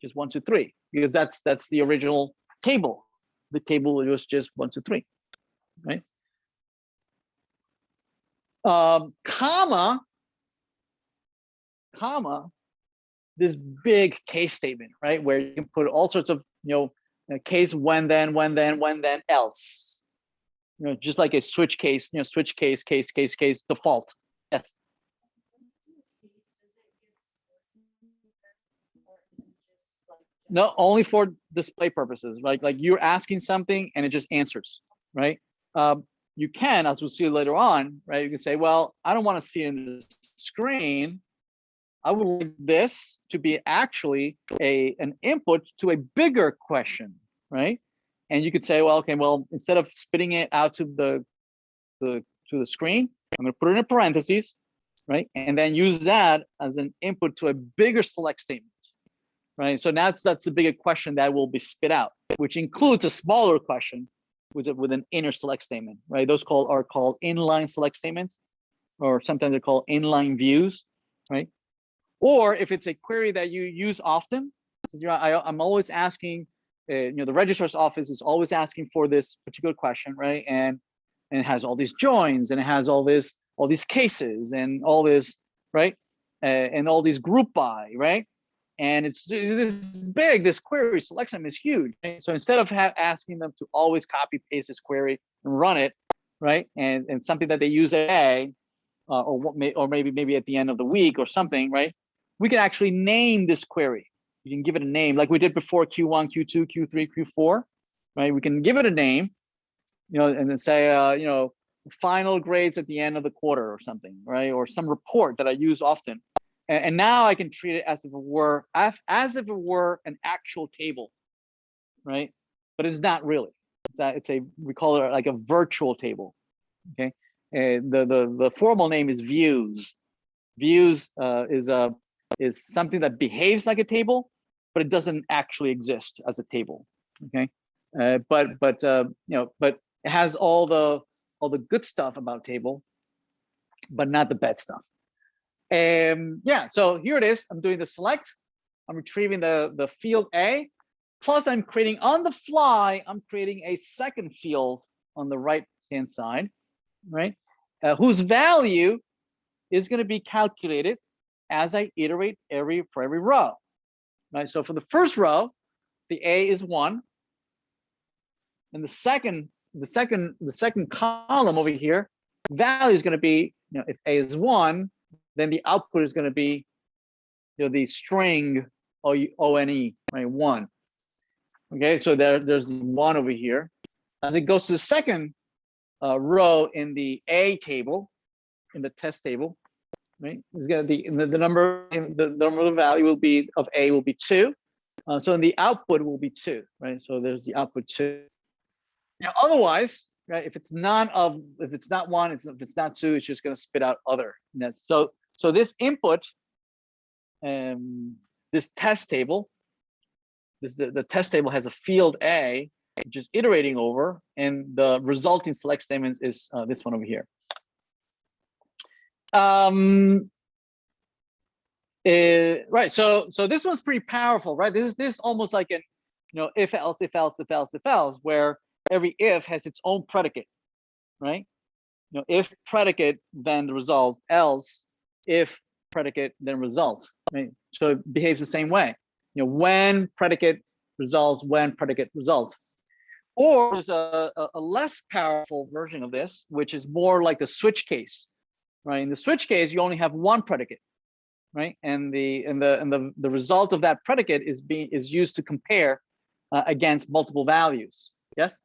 Just 1, 2, 3, because that's the original table. The table was just 1, 2, 3, right? Comma, this big case statement, right? Where you can put all sorts of, case when then else. Just like a switch case, switch case, case, default. Yes. No, only for display purposes, right? Like you're asking something and it just answers, right? You can, as we'll see later on, right? You can say, well, I don't want to see it in the screen. I would like this to be actually an input to a bigger question, right? And you could say, well, okay, well, instead of spitting it out to the screen, I'm going to put it in parentheses, right? And then use that as an input to a bigger select statement. Right, so now that's the bigger question that will be spit out, which includes a smaller question with an inner select statement. Right, those are called inline select statements, or sometimes they're called inline views. Right, or if it's a query that you use often, I'm always asking. The registrar's office is always asking for this particular question, right? And it has all these joins, and it has all these cases, and all this, right? And all these group by, right? And it's big. This query selection is huge. Right? So instead of asking them to always copy paste this query and run it, right, and something that they use or maybe at the end of the week or something, right, we can actually name this query. You can give it a name, like we did before Q1, Q2, Q3, Q4, right? We can give it a name, and then say, final grades at the end of the quarter or something, right, or some report that I use often. And now I can treat it as if it were an actual table, right? But it's not really. We call it like a virtual table. Okay, the formal name is views. Views is something that behaves like a table, but it doesn't actually exist as a table. Okay, but it has all the good stuff about table, but not the bad stuff. Yeah, so here it is. I'm doing the select. I'm retrieving the field A. Plus, I'm creating on the fly. I'm creating a second field on the right-hand side, right? Whose value is going to be calculated as I iterate for every row, right? So for the first row, the A is 1, and the second column over here, value is going to be, if A is 1. Then the output is going to be, the string ONE, right? 1. Okay, so there's 1 over here. As it goes to the second row in the A table, in the test table, right? It's going to be the number of value will be of A will be 2. So in the output will be 2, right? So there's the output 2. Otherwise, right? If it's not 1, if it's not 2, it's just going to spit out other. And that's so this input, this test table, the test table has a field A, just iterating over, and the resulting select statement is this one over here. Right. So this one's pretty powerful, right? This is almost like an, if else, where every if has its own predicate, right? If predicate, then the result. Else, if predicate, then result, right? So it behaves the same way. When predicate results, when predicate result. Or there's a less powerful version of this, which is more like the switch case, right? In the switch case, you only have one predicate, right? And the result of that predicate is used to compare against multiple values. Yes.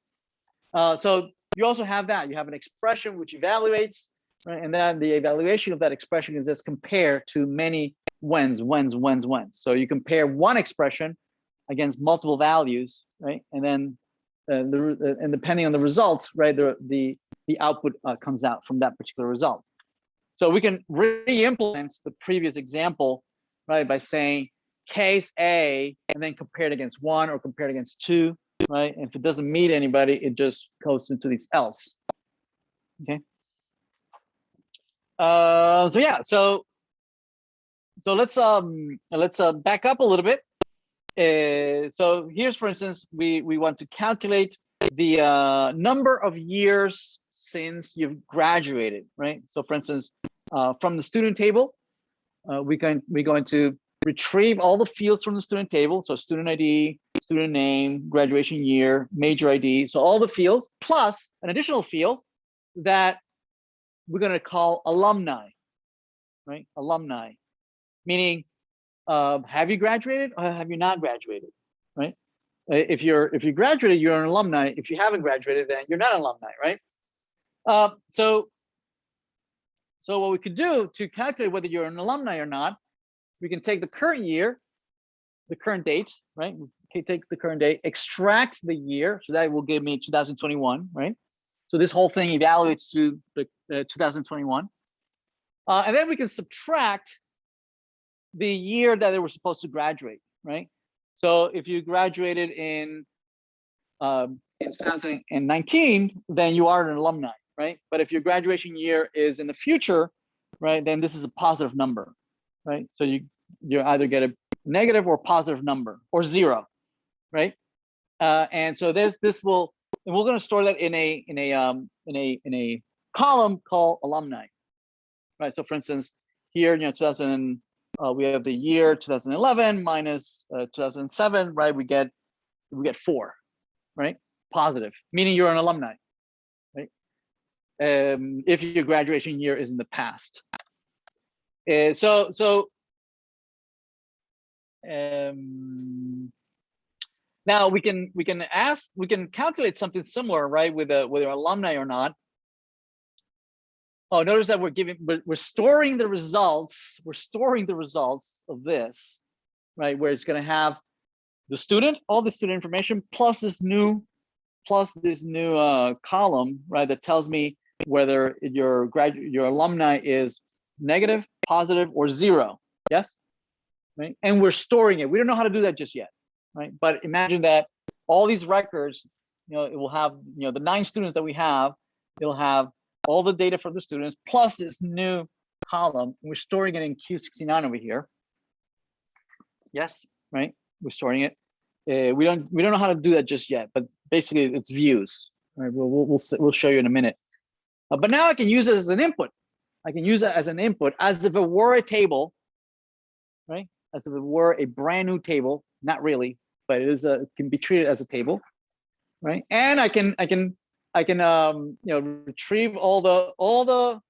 So you also have that. You have an expression which evaluates, right? And then the evaluation of that expression is just compare to many whens. So you compare one expression against multiple values, right? And then and depending on the results, right, the output comes out from that particular result. So we can re-implement the previous example, right, by saying case A and then compare it against 1 or compare it against 2, right? And if it doesn't meet anybody, it just goes into these else. Okay. So yeah, so let's back up a little bit. So here's, for instance, we want to calculate the number of years since you've graduated, right? So for instance, from the student table, we're going to retrieve all the fields from the student table. So student ID, student name, graduation year, major ID. So all the fields plus an additional field that we're going to call alumni, right? Alumni, meaning have you graduated or have you not graduated, right? If you graduated, you're an alumni. If you haven't graduated, then you're not an alumni, right? So what we could do to calculate whether you're an alumni or not, we can take the current year, the current date, right? We can take the current date, extract the year, so that will give me 2021, right? So this whole thing evaluates to the 2021, and then we can subtract the year that they were supposed to graduate, right? So if you graduated in 2019, then you are an alumni, right? But if your graduation year is in the future, right, then this is a positive number, right? So you either get a negative or positive number or 0, right? And so this will, and we're going to store that in a column called alumni, right? So for instance, here, 2000. We have the year 2011 minus 2007, right? We get 4, right? Positive, meaning you're an alumni, right? If your graduation year is in the past. Now we can calculate something similar, right? Whether alumni or not. Oh, notice that we're storing the results. We're storing the results of this, right? Where it's going to have the student, all the student information, plus this new column, right? That tells me whether your alumni is negative, positive, or 0. Yes, right? And we're storing it. We don't know how to do that just yet, right? But imagine that all these records, it will have, the 9 students that we have, it'll have all the data from the students plus this new column. We're storing it in Q69 over here. Yes, right. We're storing it. We don't know how to do that just yet, but basically it's views. Right. We'll show you in a minute. But now I can use it as an input. I can use it as an input as if it were a table, right? As if it were a brand new table. Not really, but it can be treated as a table, right? And I can retrieve all the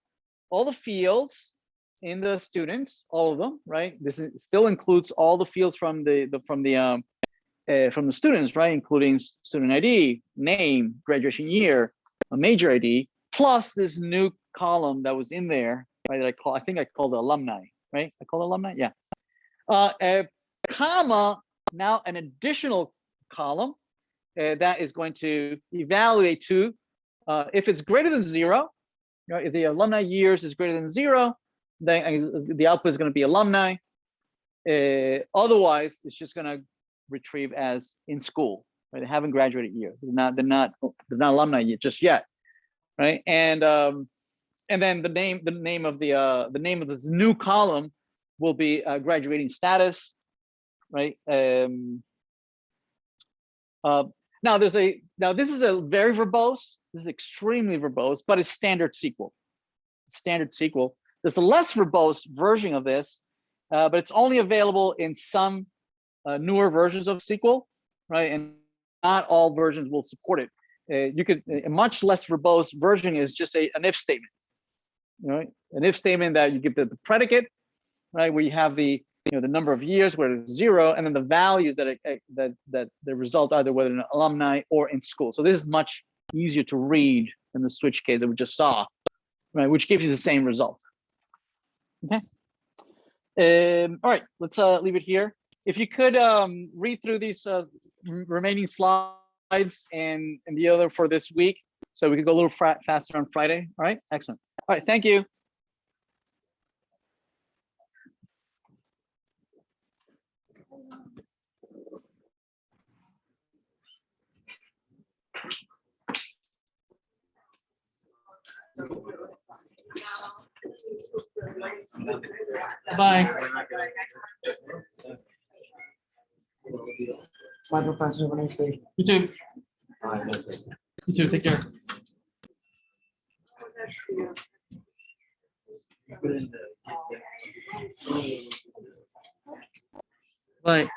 fields in the students, all of them, right? This still includes all the fields from the students, right? Including student ID, name, graduation year, a major ID, plus this new column that was in there, right? That I think I called it alumni, right? I call it alumni, yeah. Comma, now an additional column that is going to evaluate to if it's greater than 0, if the alumni years is greater than 0, then the output is going to be alumni. Otherwise, it's just going to retrieve as in school. Right? They haven't graduated yet. They're not alumni yet, just yet, right? And then the name of this new column will be graduating status, right? Now this is a very verbose. This is extremely verbose, but it's standard SQL. Standard SQL. There's a less verbose version of this, but it's only available in some newer versions of SQL, right? And not all versions will support it. You could a much less verbose version is just an if statement, right? An if statement that you give the predicate, right, where you have the the number of years where it's 0, and then the values that that the result either whether in an alumni or in school. So this is much easier to read than the switch case that we just saw, right, which gives you the same result. Okay. All right, let's leave it here. If you could read through these remaining slides and the other for this week, so we could go a little faster on Friday. All right, excellent. All right, thank you. Bye. My professor, when I say. You too. You too. Take care. Bye.